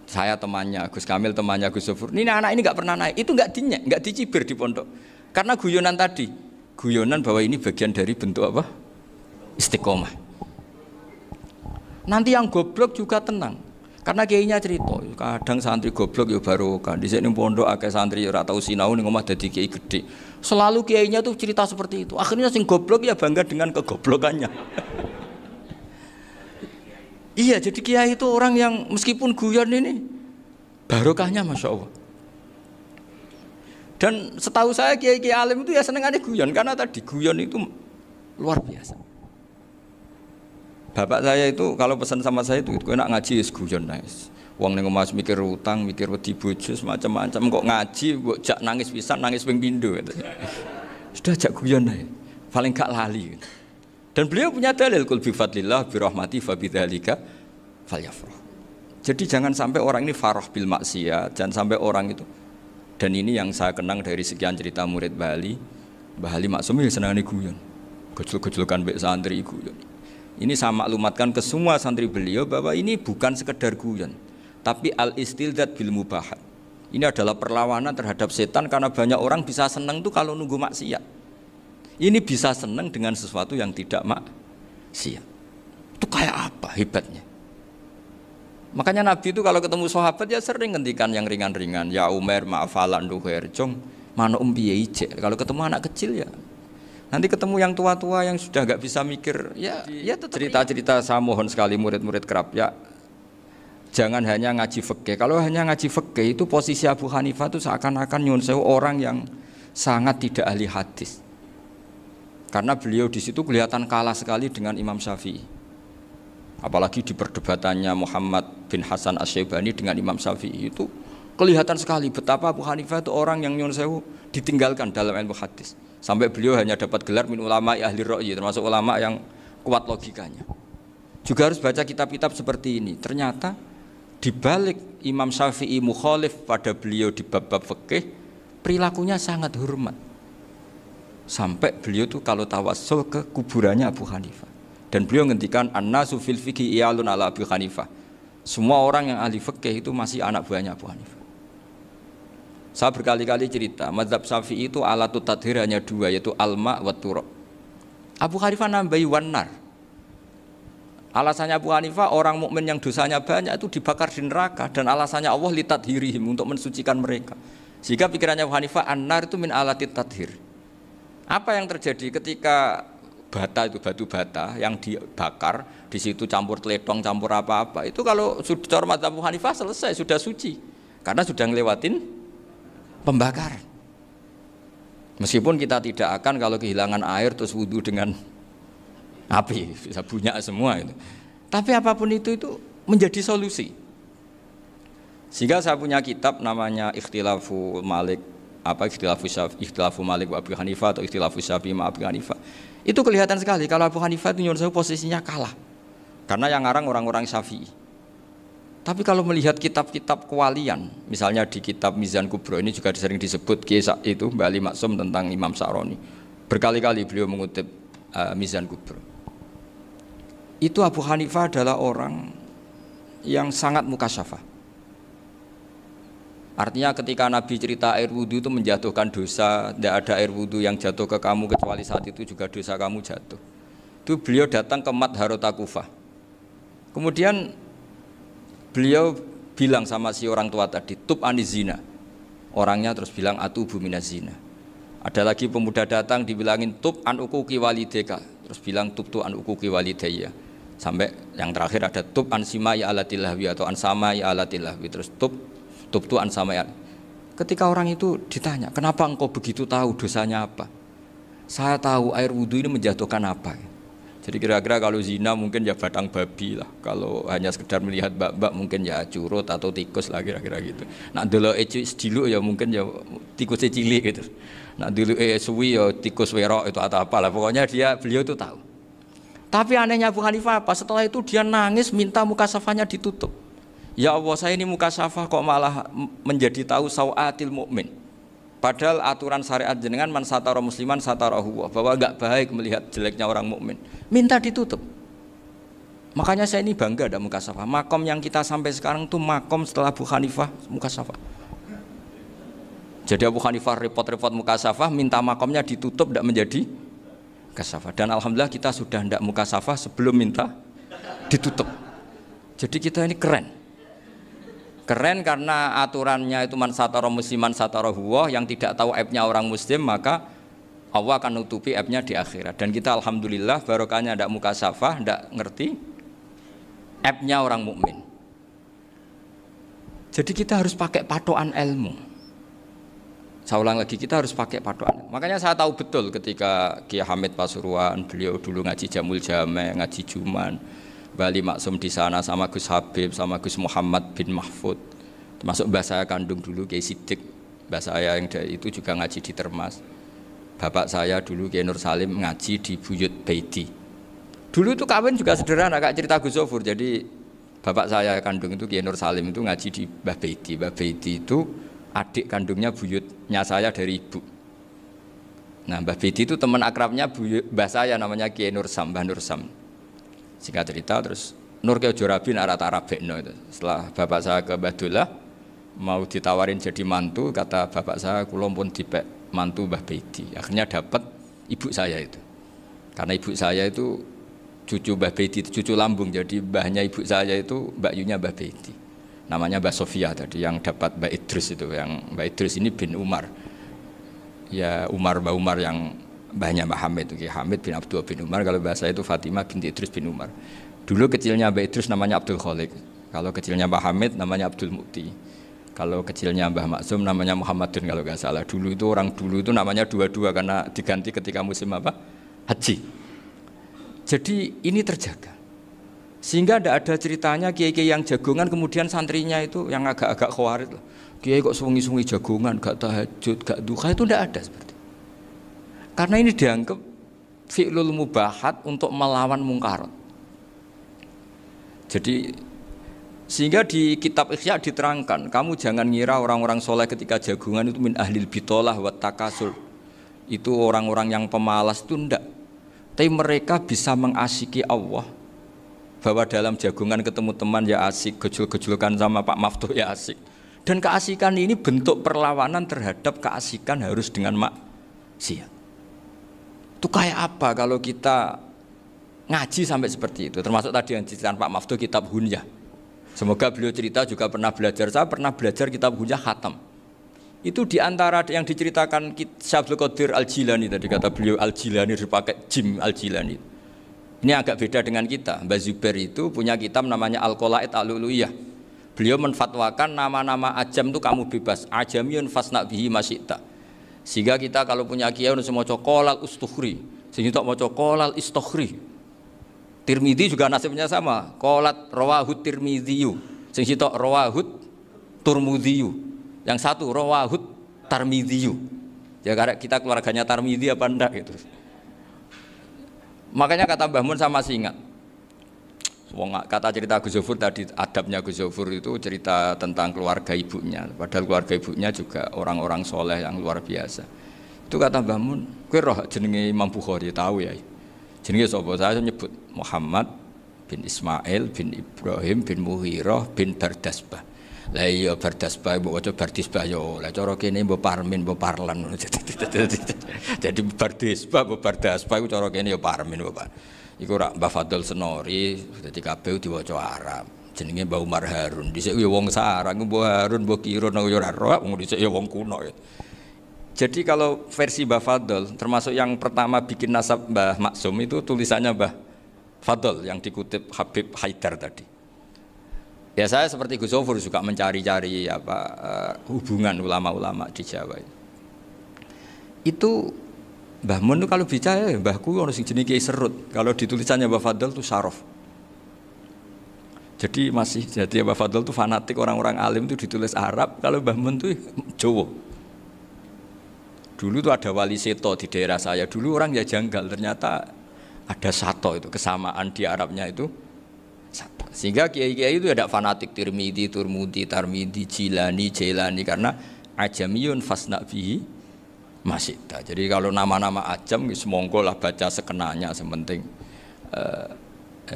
Saya temannya, Gus Kamil temannya Gus Sofur. Ini anak ini nggak pernah naik, itu nggak dinyek, nggak dicibir di pondok. Karena guyonan tadi, guyonan bahwa ini bagian dari bentuk apa? Istiqomah. Nanti yang goblok juga tenang. Karena kiainya cerita, kadang santri goblok ya barokah. Di sini pondok akeh santri ora tau sinau ning omah dadi kiai gede. Selalu kiainya tuh cerita seperti itu. Akhirnya sing goblok ya bangga dengan kegoblokannya. Iya, jadi kiai itu orang yang meskipun guyon ini barokahnya Masya Allah. Dan setahu saya kiai-kiai alim itu ya senengannya guyon, karena tadi guyon itu luar biasa. Bapak saya itu kalau pesan sama saya itu enak ngaji wis guyon nice. Wong ning omah mikir utang, mikir wedi bojo macam-macam, kok ngaji kok jak nangis pisan, nangis ping pindho gitu. Sudah jak guyon ae. Paling gak lali. Dan beliau punya dalil kul bi fadlillah bi rahmati fa bidzalika falyafrah. Jadi jangan sampai orang ini farah bil maksiat, jangan sampai orang itu. Dan ini yang saya kenang dari sekian cerita murid Bali. Mbah Ali Maksum ya senangane guyon. Gojol-gojolkan mbek santri guyon. Ini saya maklumatkan ke semua santri beliau bahwa ini bukan sekedar guyon, tapi al-istilzat bil mubahat. Ini adalah perlawanan terhadap setan karena banyak orang bisa senang tuh kalau nunggu maksiat. Ini bisa senang dengan sesuatu yang tidak maksiat. Itu kayak apa hebatnya? Makanya Nabi itu kalau ketemu sahabat ya sering ngendikan yang ringan-ringan. Ya Umar ma'afalan duher jong mana piye ije. Kalau ketemu anak kecil ya. Nanti ketemu yang tua-tua yang sudah nggak bisa mikir ya tetap cerita-cerita. Saya mohon sekali murid-murid kerap ya. Jangan hanya ngaji fikih. Kalau hanya ngaji fikih itu posisi Abu Hanifah itu seakan-akan nyuwun sewu orang yang sangat tidak ahli hadis. Karena beliau di situ kelihatan kalah sekali dengan Imam Syafi'i. Apalagi di perdebatannya Muhammad bin Hasan Asy-Syaibani dengan Imam Syafi'i itu kelihatan sekali betapa Abu Hanifah itu orang yang nyuwun sewu ditinggalkan dalam ilmu hadis. Sampai beliau hanya dapat gelar min ulama ahli ra'yi, termasuk ulama yang kuat logikanya. Juga harus baca kitab-kitab seperti ini. Ternyata di balik Imam Syafi'i mukhalif pada beliau di bab-bab fikih, perilakunya sangat hormat. Sampai beliau tuh kalau tawassul ke kuburannya Abu Hanifah. Dan beliau ngendikan an-nasu fil fiqhi iyalun ala Abu Hanifah. Semua orang yang ahli fikih itu masih anak buahnya Abu Hanifah. Saya berkali-kali cerita, mazhab Syafi'i itu alatut tadhir hanya dua, yaitu alma wa turab. Abu Hanifah nambahi wanar. Alasannya Abu Hanifah orang mukmin yang dosanya banyak itu dibakar di neraka, dan alasannya Allah litadhirihim, untuk mensucikan mereka. Sehingga pikirannya Abu Hanifah an-nar itu min alatit tadhir. Apa yang terjadi ketika bata itu batu bata yang dibakar, di situ campur teletong, campur apa-apa, itu kalau sudah mazhab Abu Hanifah selesai, sudah suci. Karena sudah ngelewatin pembakaran. Meskipun kita tidak akan kalau kehilangan air terus wudhu dengan api, bisa bunyak semua itu. Tapi apapun itu menjadi solusi. Sehingga saya punya kitab namanya Ikhtilafu Malik, Ikhtilafu Malik wa Abu Hanifah atau Ikhtilafu Syafi'i ma Abu Hanifah. Itu kelihatan sekali kalau Abu Hanifah itu nyuruh saya posisinya kalah. Karena yang ngarang orang-orang Syafi'i. Tapi kalau melihat kitab-kitab kewalian, misalnya di kitab Mizan Kubro, ini juga sering disebut kisah itu Mbak Ali Maksum tentang Imam Sa'roni. Berkali-kali beliau mengutip Mizan Kubro. Itu Abu Hanifah adalah orang yang sangat mukasyafah. Artinya ketika Nabi cerita air wudhu itu menjatuhkan dosa, tidak ada air wudhu yang jatuh ke kamu kecuali saat itu juga dosa kamu jatuh. Itu beliau datang ke Madharota Kufah. Kemudian beliau bilang sama si orang tua tadi, tub anizina. Orangnya terus bilang atubu minazina. Ada lagi pemuda datang dibilangin tub an ukuki walideka. Terus bilang tub tu an ukuki walidaya. Sampai yang terakhir ada tub an simai alatilahwi atau an samai alatilahwi. Terus tub tu an samai. Ketika orang itu ditanya, kenapa engkau begitu tahu dosanya apa? Saya tahu air wudhu ini menjatuhkan apa. Jadi kira-kira kalau zina mungkin ya batang babi lah. Kalau hanya sekedar melihat bak-bak mungkin ya curut atau tikus lah kira-kira gitu. Nak dulu sediluk ya mungkin ya tikus cilik gitu. Nak dulu suwi ya tikus werok itu atau apalah. Pokoknya beliau itu tahu. Tapi anehnya Abu Hanifah apa? Setelah itu dia nangis minta mukasafahnya ditutup. Ya Allah, saya ini mukasafah kok malah menjadi tahu sawatil mukmin. Padahal aturan syariat jenengan man satara musliman satarahu, bahwa enggak baik melihat jeleknya orang mukmin. Minta ditutup. Makanya saya ini bangga ada mukasafah. Makom yang kita sampai sekarang itu makom setelah Abu Hanifah mukasafah. Jadi Abu Hanifah repot-repot mukasafah, minta makomnya ditutup tidak menjadi mukasafah. Dan alhamdulillah kita sudah tidak mukasafah sebelum minta ditutup. Jadi kita ini keren. Keren karena aturannya itu man satara musliman satara huwa, yang tidak tahu aibnya orang muslim maka Allah akan nutupi aibnya di akhirat. Dan kita alhamdulillah barokahnya tidak mukasafah, tidak ngerti aibnya orang mukmin. Jadi kita harus pakai patokan ilmu. Saya ulang lagi, kita harus pakai patokan. Makanya saya tahu betul ketika Kiai Hamid Pasuruan, beliau dulu ngaji Jamul Jame, ngaji Juman, Bali Maksum di sana sama Gus Habib, sama Gus Muhammad bin Mahfud, termasuk mbah saya kandung dulu Kiai Sidik, mbah saya yang dari itu juga ngaji di Termas. Bapak saya dulu Kiai Nur Salim ngaji di Buyut Baiti. Dulu itu kawin juga sederhana, kayak cerita Gus Zofur. Jadi bapak saya kandung itu Kiai Nur Salim itu ngaji di Mbah Baiti. Mbah Baiti itu adik kandungnya buyutnya saya dari ibu. Nah Mbah Baiti itu teman akrabnya mbah saya namanya Kiai Nur Sam, Mbah Nur Sam. Singkat cerita terus Nur Kiai Jorabi narata Arabekno itu. Setelah bapak saya ke Badullah mau ditawarin jadi mantu, kata bapak saya kula pun dipek mantu Mbah Baiti. Akhirnya dapat ibu saya itu. Karena ibu saya itu cucu Mbah Bedi, cucu lambung. Jadi mbahnya ibu saya itu Mbak Yunya Mbah Bedi. Namanya Mbak Sofia tadi yang dapat Mbak Idris itu. Yang Mbak Idris ini bin Umar. Ya Mbak Umar yang mbahnya Mbak Hamid. Hamid bin Abdul bin Umar. Kalau bahasa itu Fatimah binti Idris bin Umar. Dulu kecilnya Mbak Idris namanya Abdul Khalik. Kalau kecilnya Mbak Hamid namanya Abdul Mukti. Kalau kecilnya Mbah Maksum namanya Muhammadun kalau nggak salah. Dulu itu orang dulu itu namanya dua-dua karena diganti ketika musim apa? Haji. Jadi ini terjaga. Sehingga tidak ada ceritanya kiai-kiai yang jagongan kemudian santrinya itu yang agak-agak khawarit. Kiai kok sungi-sungi jagongan, gak tahajud, gak duha, itu tidak ada seperti itu. Karena ini dianggap fi'lul mubahat untuk melawan mungkarat. Jadi sehingga di kitab Ihya diterangkan, kamu jangan ngira orang-orang soleh ketika jagungan itu min ahlil bitolah wa takasul. Itu orang-orang yang pemalas itu enggak. Tapi mereka bisa mengasiki Allah. Bahwa dalam jagungan ketemu teman ya asik, gejul-gejulkan sama Pak Maftuh ya asik. Dan keasikan ini bentuk perlawanan terhadap keasikan harus dengan maksiat. Itu kayak apa kalau kita ngaji sampai seperti itu? Termasuk tadi yang diceritakan Pak Maftuh kitab Hunyah. Semoga beliau cerita juga pernah belajar. Saya pernah belajar kitab Hunyah khatam. Itu diantara yang diceritakan Syekh Abdul Qadir Al-Jilani tadi kata beliau Al-Jilani dipakai Jim Al-Jilani. Ini agak beda dengan kita. Mbah Zubair itu punya kitab namanya Al-Qolaid Al-Luluyah. Beliau menfatwakan nama-nama ajam itu kamu bebas. Ajamiyun fasna bihi masyita. Sehingga kita kalau punya kiai harus mau qolal ustukhri. Sehingga mau qolal istukhri. Tirmidzi juga nasibnya sama. Qolat rawahut Tirmidzi. Sing sitok rawahut Turmudzi. Yang satu rawahut Tarmidzi. Ya karena kita keluarganya Tarmidzi apa enggak gitu. Makanya kata Mbah Mun sama masih ingat. Kata cerita Gus Zofur tadi adabnya Gus Zofur itu cerita tentang keluarga ibunya. Padahal keluarga ibunya juga orang-orang soleh yang luar biasa. Itu kata Mbah Mun, kowe roh jenenge Imam Bukhari tahu ya. Jenenge sapa? Saya nyebut Muhammad bin Ismail bin Ibrahim bin Muhirah bin Bardasbah. Lah iya Bardasbah mbok waca Bardisbah yo. Lah cara kene mbok Parmin mbok Parlan. Jadi Bardisbah mbok Bardasbah iku cara kene yo Parmin mbok. Iku rak Mbah Fadl Senori dadi kabeh diwaca Arab. Jenenge Mbah Umar Harun. Dhisik yo wong sarang Mbah Harun mbah Kirun yo ora roh wong dhisik yo wong kuno ya. Jadi kalau versi Mbah Fadl, termasuk yang pertama bikin nasab Mbah Maksum itu tulisannya Mbah Fadl yang dikutip Habib Haidar tadi. Ya saya seperti Gus Zofur juga mencari-cari hubungan ulama-ulama di Jawa. Itu Mbah Mun itu kalau bicara mbahku orang sing jenenge Kiai Serut. Kalau ditulisannya Mbah Fadl itu Sarof. Jadi Mbah Fadl itu fanatik orang-orang alim itu ditulis Arab, kalau Mbah Mun itu Jawa. Dulu tuh ada wali seto di daerah saya. Dulu orang ya janggal, ternyata ada sato itu, kesamaan di Arabnya itu sato. Sehingga kiai-kiai itu ada fanatik Tirmidzi, Turmudi, Tarmidi, Jilani, Jailani karena ajamiyun fasna bihi masyita. Jadi kalau nama-nama ajam semonggo lah baca sekenanya sementing.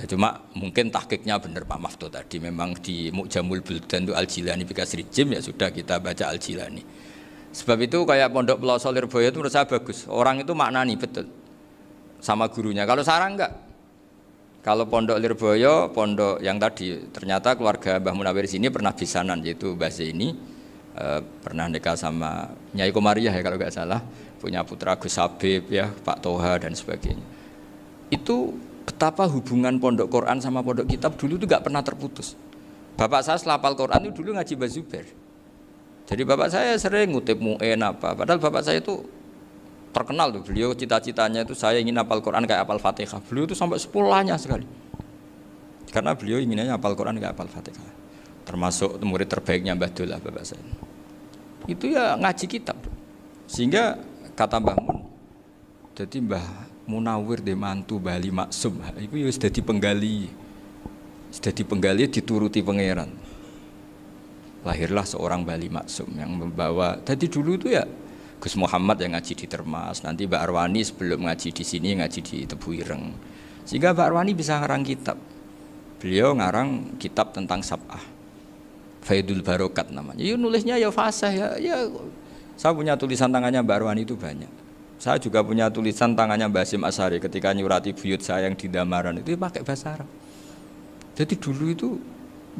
Cuma mungkin tahqiqnya benar Pak Maftuh tadi. Memang di Mu'jamul Buldan itu Al-Jilani bikasri jim ya sudah kita baca Al-Jilani. Sebab itu kayak Pondok Pelosok Lirboyo itu menurut saya bagus. Orang itu maknani betul sama gurunya. Kalau sarang enggak. Kalau Pondok Lirboyo, pondok yang tadi ternyata keluarga Mbah Munawir sini pernah bisanan yaitu Mbah Zaini pernah nikah sama Nyai Komariah ya kalau enggak salah, punya putra Gus Habib ya, Pak Toha dan sebagainya. Itu betapa hubungan pondok Quran sama pondok kitab dulu itu enggak pernah terputus. Bapak saya selapal Quran itu dulu ngaji Mbah Zubair. Jadi bapak saya sering ngutip mu'en apa, padahal bapak saya itu terkenal tuh, beliau cita-citanya itu saya ingin hafal Quran kayak hafal Fatihah. Beliau itu sampai sepulahnya sekali. Karena beliau inginnya hafal Quran kayak hafal Fatihah. Termasuk murid terbaiknya Mbah Dullah bapak saya. Itu ya ngaji kitab. Sehingga kata Mbah Mun, jadi Mbah Munawir de mantu Bali Maksum, itu ya sudah dipenggali. Sudah dipenggali dituruti pangeran. Lahirlah seorang Bali Maksum yang membawa. Tadi dulu itu ya Gus Muhammad yang ngaji di Termas, nanti Mbak Arwani sebelum ngaji di sini ngaji di Tebuireng. Sehingga Mbak Arwani bisa ngarang kitab. Beliau ngarang kitab tentang Sab'ah. Faidul Barokat namanya. Ya nulisnya ya fasih ya. Saya punya tulisan tangannya Mbak Arwani itu banyak. Saya juga punya tulisan tangannya Mbah Hasyim Asy'ari ketika nyurati buyut saya yang di Damaran itu pakai bahasa Arab. Jadi dulu itu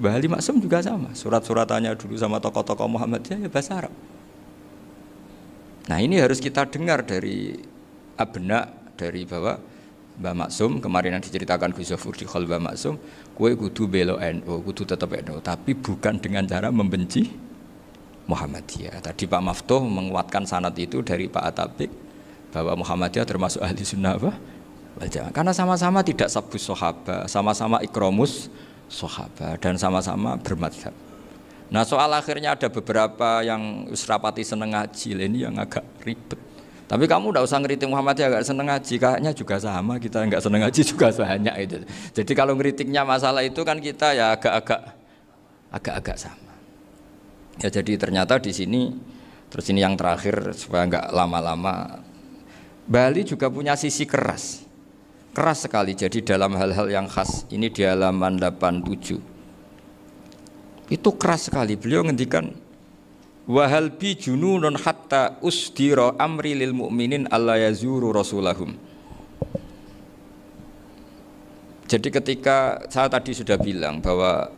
Mbah Ali Maksum juga sama, surat-suratannya dulu sama tokoh-tokoh Muhammadiyah ya bahasa Arab. Nah ini harus kita dengar dari abna, dari bahwa Mbah Maksum kemarin yang diceritakan Gus Zafur di Khol Mbah Maksum, kue kudu belo NU, kudu tetap NU, tapi bukan dengan cara membenci Muhammadiyah. Tadi Pak Maftuh menguatkan sanad itu dari Pak Atabik bahwa Muhammadiyah termasuk ahli sunnah wal jamaah karena sama-sama tidak sabus sahabat, sama-sama ikramus sahabat dan sama-sama bermadhab. Nah soal akhirnya ada beberapa yang rapati seneng ngaji, ini yang agak ribet. Tapi kamu tidak usah ngeritik Muhammadiyah agak seneng ngaji, kayaknya juga sama, kita enggak seneng ngaji juga banyak itu. Jadi kalau ngeritiknya masalah itu kan kita ya agak-agak sama. Ya jadi ternyata di sini, terus ini yang terakhir supaya enggak lama-lama, Bali juga punya sisi keras sekali. Jadi dalam hal-hal yang khas ini di halaman 87 itu keras sekali. Beliau ngendikan wahal bi jununun hatta usdira amri lil mu'minin alla yazuru rasulahum. Jadi ketika saya tadi sudah bilang bahwa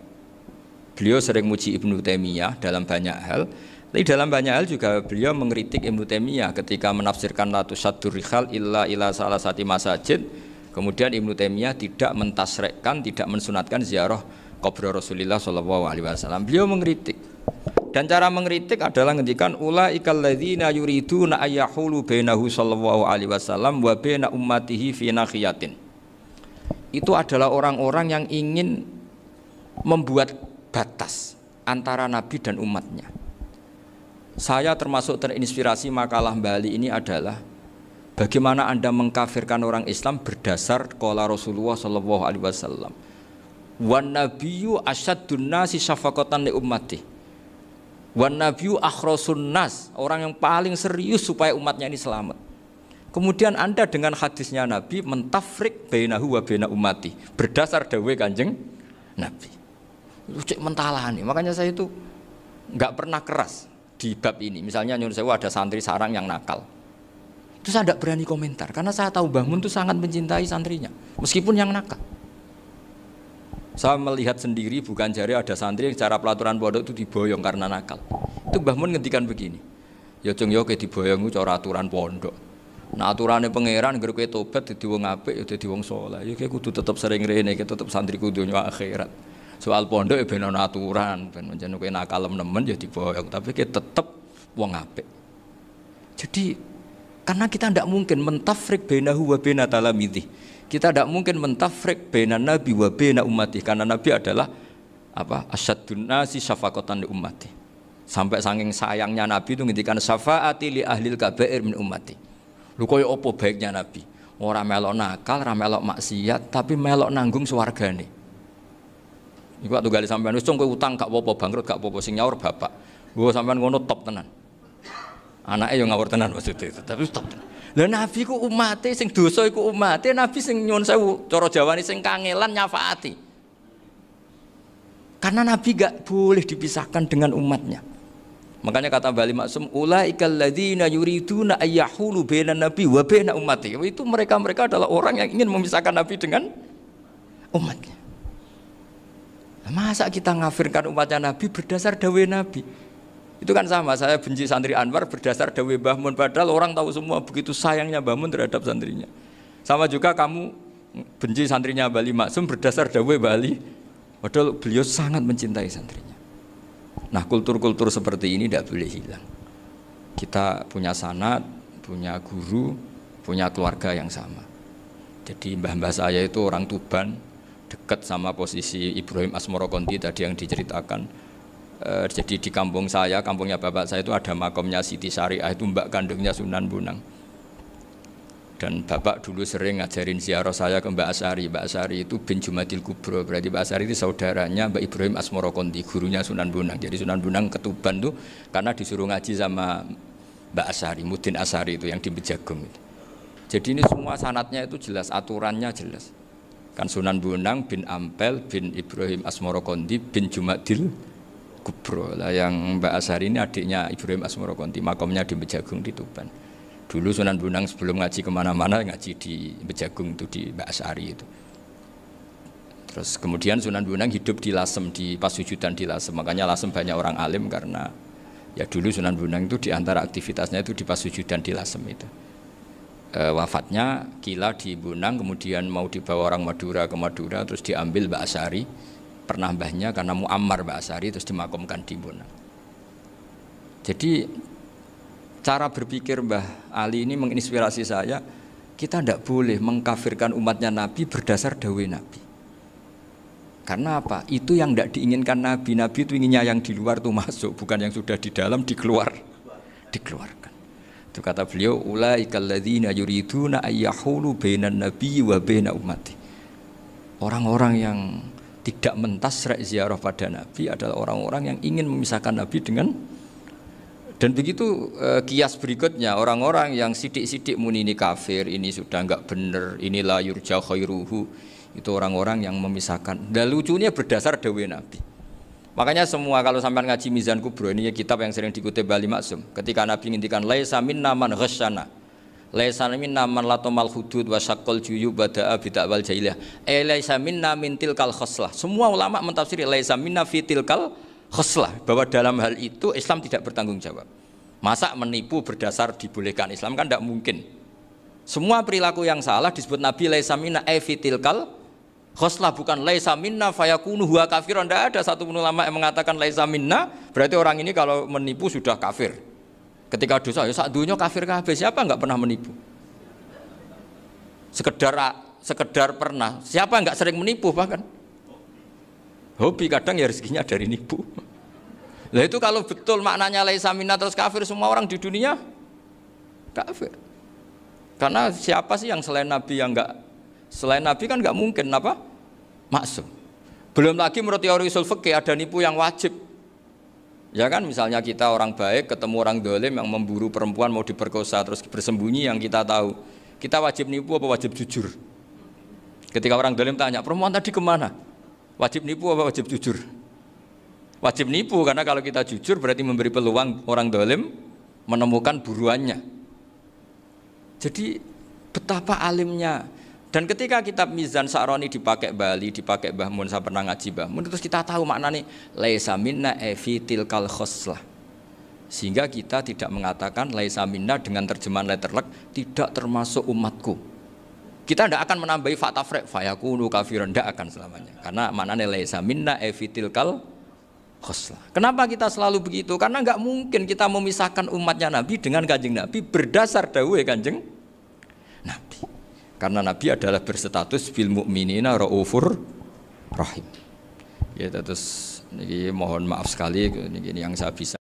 beliau sering muji Ibnu Taimiyah dalam banyak hal, tapi dalam banyak hal juga beliau mengkritik Ibnu Taimiyah ketika menafsirkan la tusaddur rihal illa ila salasati masajid. Kemudian Ibnu Taimiyah tidak mentasrekkan, tidak mensunatkan ziarah kubur Rasulullah SAW. Beliau mengkritik. Dan cara mengkritik adalah ngendikan ulaikal ladzina yuriduna ayyahulu bainahu sallallahu alaihi wasallam wa baina ummatihi fi nakhiyatin. Itu adalah orang-orang yang ingin membuat batas antara Nabi dan umatnya. Saya termasuk terinspirasi makalah Bali ini adalah bagaimana Anda mengkafirkan orang Islam berdasar qala Rasulullah sallallahu alaihi wasallam. Wan nabiyyu asyaddun nasi syafaqatan li ummati. Wan nabiyyu akhrasun nas, orang yang paling serius supaya umatnya ini selamat. Kemudian Anda dengan hadisnya Nabi mentafrik bainahu wa baina ummati berdasar dawuh Kanjeng Nabi. Itu cek mentalani. Makanya saya itu enggak pernah keras di bab ini. Misalnya nyuruh saya ada santri sarang yang nakal. Itu saya tidak berani komentar karena saya tahu Mbah Mun itu sangat mencintai santrinya meskipun yang nakal. Saya melihat sendiri bukan jari ada santri yang secara pelaturan pondok itu diboyong karena nakal. Itu Mbah Mun ngendikan begini. Ya cung yo ke diboyong itu cara aturan pondok. Nah aturannya pangeran ngger kowe tobat dadi wong apik ya dadi wong saleh. Ya kowe kudu tetep sering rene, kowe tetep santriku dunya akhirat. Soal pondok ya ben ana aturan, ben pancen kowe nakal nemen ya diboyong, tapi kowe tetep wong apik. Jadi karena kita tidak mungkin mentafrik bainahu wa baina talamidhi. Kita tidak mungkin mentafrik baina nabi wa baina ummati karena nabi adalah apa? Asyaddun nasi syafaqatan li ummati. Sampai saking sayangnya nabi itu ngendikan syafaati li ahlil kabair min ummati. Lho koyo apa baiknya nabi? Ora melok nakal, ora melok maksiat, tapi melok nanggung swargane. Iku waktu gali sampean wis kowe utang gak apa-apa, bangkrut gak apa-apa, sing nyaur bapak. Gua sampean ngono top tenan. Anake yo ngawur tenan maksudnya itu, tapi top tenan. Lah nabi ku umate sing dosa iku umate, nabi sing nyuwun sewu, cara Jawane sing kangelan nyafaati. Karena nabi gak boleh dipisahkan dengan umatnya. Makanya kata Mbah Ali Maksum, ulaikal ladzina yuriduna ayyahulu bainan nabi wa baina ummati. Itu mereka adalah orang yang ingin memisahkan nabi dengan umatnya. Masa kita ngafirkan umatnya nabi berdasar dawuh nabi? Itu kan sama, saya benci santri Anwar berdasar dawuh Mbah Mun, padahal orang tahu semua begitu sayangnya Mbah Mun terhadap santrinya. Sama juga kamu benci santrinya Mbah Ali Maksum berdasar dawuh Mbah Ali, padahal beliau sangat mencintai santrinya. Nah kultur-kultur seperti ini tidak boleh hilang. Kita punya sanad, punya guru, punya keluarga yang sama. Jadi mbah-mbah saya itu orang Tuban, dekat sama posisi Ibrahim Asmorokonti tadi yang diceritakan. Jadi di kampung saya, kampungnya bapak saya itu ada makomnya Siti Syariah, itu mbak kandungnya Sunan Bonang. Dan bapak dulu sering ngajarin ziarah saya ke Mbak Asy'ari. Mbak Asy'ari itu bin Jumadil Kubro, berarti Mbak Asy'ari itu saudaranya Mbak Ibrahim Asmorokonti, gurunya Sunan Bonang. Jadi Sunan Bonang ke Tuban tuh karena disuruh ngaji sama Mbak Asy'ari, Mudin Asy'ari itu yang di Bejagung itu. Jadi ini semua sanatnya itu jelas, aturannya jelas. Kan Sunan Bonang bin Ampel bin Ibrahim Asmorokonti bin Jumadil Kubro. Lah yang Mbak Asy'ari ini adiknya Ibrahim Asmorokonti, makomnya di Bejagung di Tuban. Dulu Sunan Bonang sebelum ngaji kemana-mana ngaji di Bejagung itu di Mbak Asari itu. Terus kemudian Sunan Bonang hidup di Lasem, di Pasujudan di Lasem. Makanya Lasem banyak orang alim karena ya dulu Sunan Bonang itu di antara aktivitasnya itu di Pasujudan di Lasem itu. Wafatnya kila di Bonang, kemudian mau dibawa orang Madura ke Madura, terus diambil Mbak Asari, pernah mbahnya karena Muammar Mbak Asari, terus dimakamkan di Bonang. Jadi cara berpikir Mbah Ali ini menginspirasi saya. Kita tidak boleh mengkafirkan umatnya Nabi berdasar dawuh Nabi. Karena apa? Itu yang tidak diinginkan Nabi. Nabi itu inginnya yang di luar itu masuk, bukan yang sudah di dalam dikeluarkan. Itu kata beliau, ulaikal ladzina yuriduna ayyahulu bainan nabiyyi wa baina ummati. Orang-orang yang tidak mentasrek ziarah pada Nabi adalah orang-orang yang ingin memisahkan Nabi dengan. Dan begitu kias berikutnya, orang-orang yang sidik-sidik muni ini kafir, ini sudah enggak benar, inilah yurja khairuhu. Itu orang-orang yang memisahkan. Dan lucunya berdasar dawuh Nabi. Makanya semua kalau sampai ngaji Mizan Kubro, ini kitab yang sering dikutip Bali Maksum. Ketika Nabi ngintikan laisa minna man ghasyana, laisa minna man latamal hudud wa syaqqal juyub bada'a bid'awal jahiliyah. Laisa minna min tilkal khoslah. Semua ulama mentafsiri laisa minna fi tilkal khoslah, bahwa dalam hal itu Islam tidak bertanggung jawab. Masa menipu berdasar dibolehkan Islam kan tidak mungkin. Semua perilaku yang salah disebut Nabi laisa minna fi tilkal khoslah, bukan laisa minna fayakunu huwa kafirun. Tidak ada satu ulama yang mengatakan laisa minna berarti orang ini kalau menipu sudah kafir. Ketika dosa ya sak dunya kafir kabeh. Siapa enggak pernah menipu? Sekedar pernah. Siapa enggak sering menipu bahkan? Hobi kadang ya rezekinya dari nipu. Lah itu kalau betul maknanya laisa minna terus kafir, semua orang di dunia kafir. Karena siapa sih yang selain Nabi yang enggak, selain Nabi kan enggak mungkin apa? Maksum. Belum lagi menurut teori usul fikih ada nipu yang wajib. Ya kan, misalnya kita orang baik ketemu orang dolim yang memburu perempuan mau diperkosa terus bersembunyi, yang kita tahu, kita wajib nipu apa wajib jujur? Ketika orang dolim tanya, perempuan tadi kemana? Wajib nipu apa wajib jujur? Wajib nipu, karena kalau kita jujur berarti memberi peluang orang dolim menemukan buruannya. Jadi betapa alimnya. Dan ketika kitab Mizan Sa'roni dipakai Bali, dipakai Mbah Mun, saya pernah ngaji Mbah Mun, terus kita tahu maknanya laisa minna fi tilkal khoslah. Sehingga kita tidak mengatakan laisa minna dengan terjemahan letterlek tidak termasuk umatku. Kita tidak akan menambahi fakta frek fayakunu kafiran, tidak akan selamanya. Karena maknanya laisa minna fi tilkal khoslah. Kenapa kita selalu begitu? Karena enggak mungkin kita memisahkan umatnya Nabi dengan Kanjeng Nabi berdasar dawuh Kanjeng Nabi. Karena Nabi adalah berstatus bil mu'minina raufur rahim. Ya terus ini mohon maaf sekali ini yang saya bisa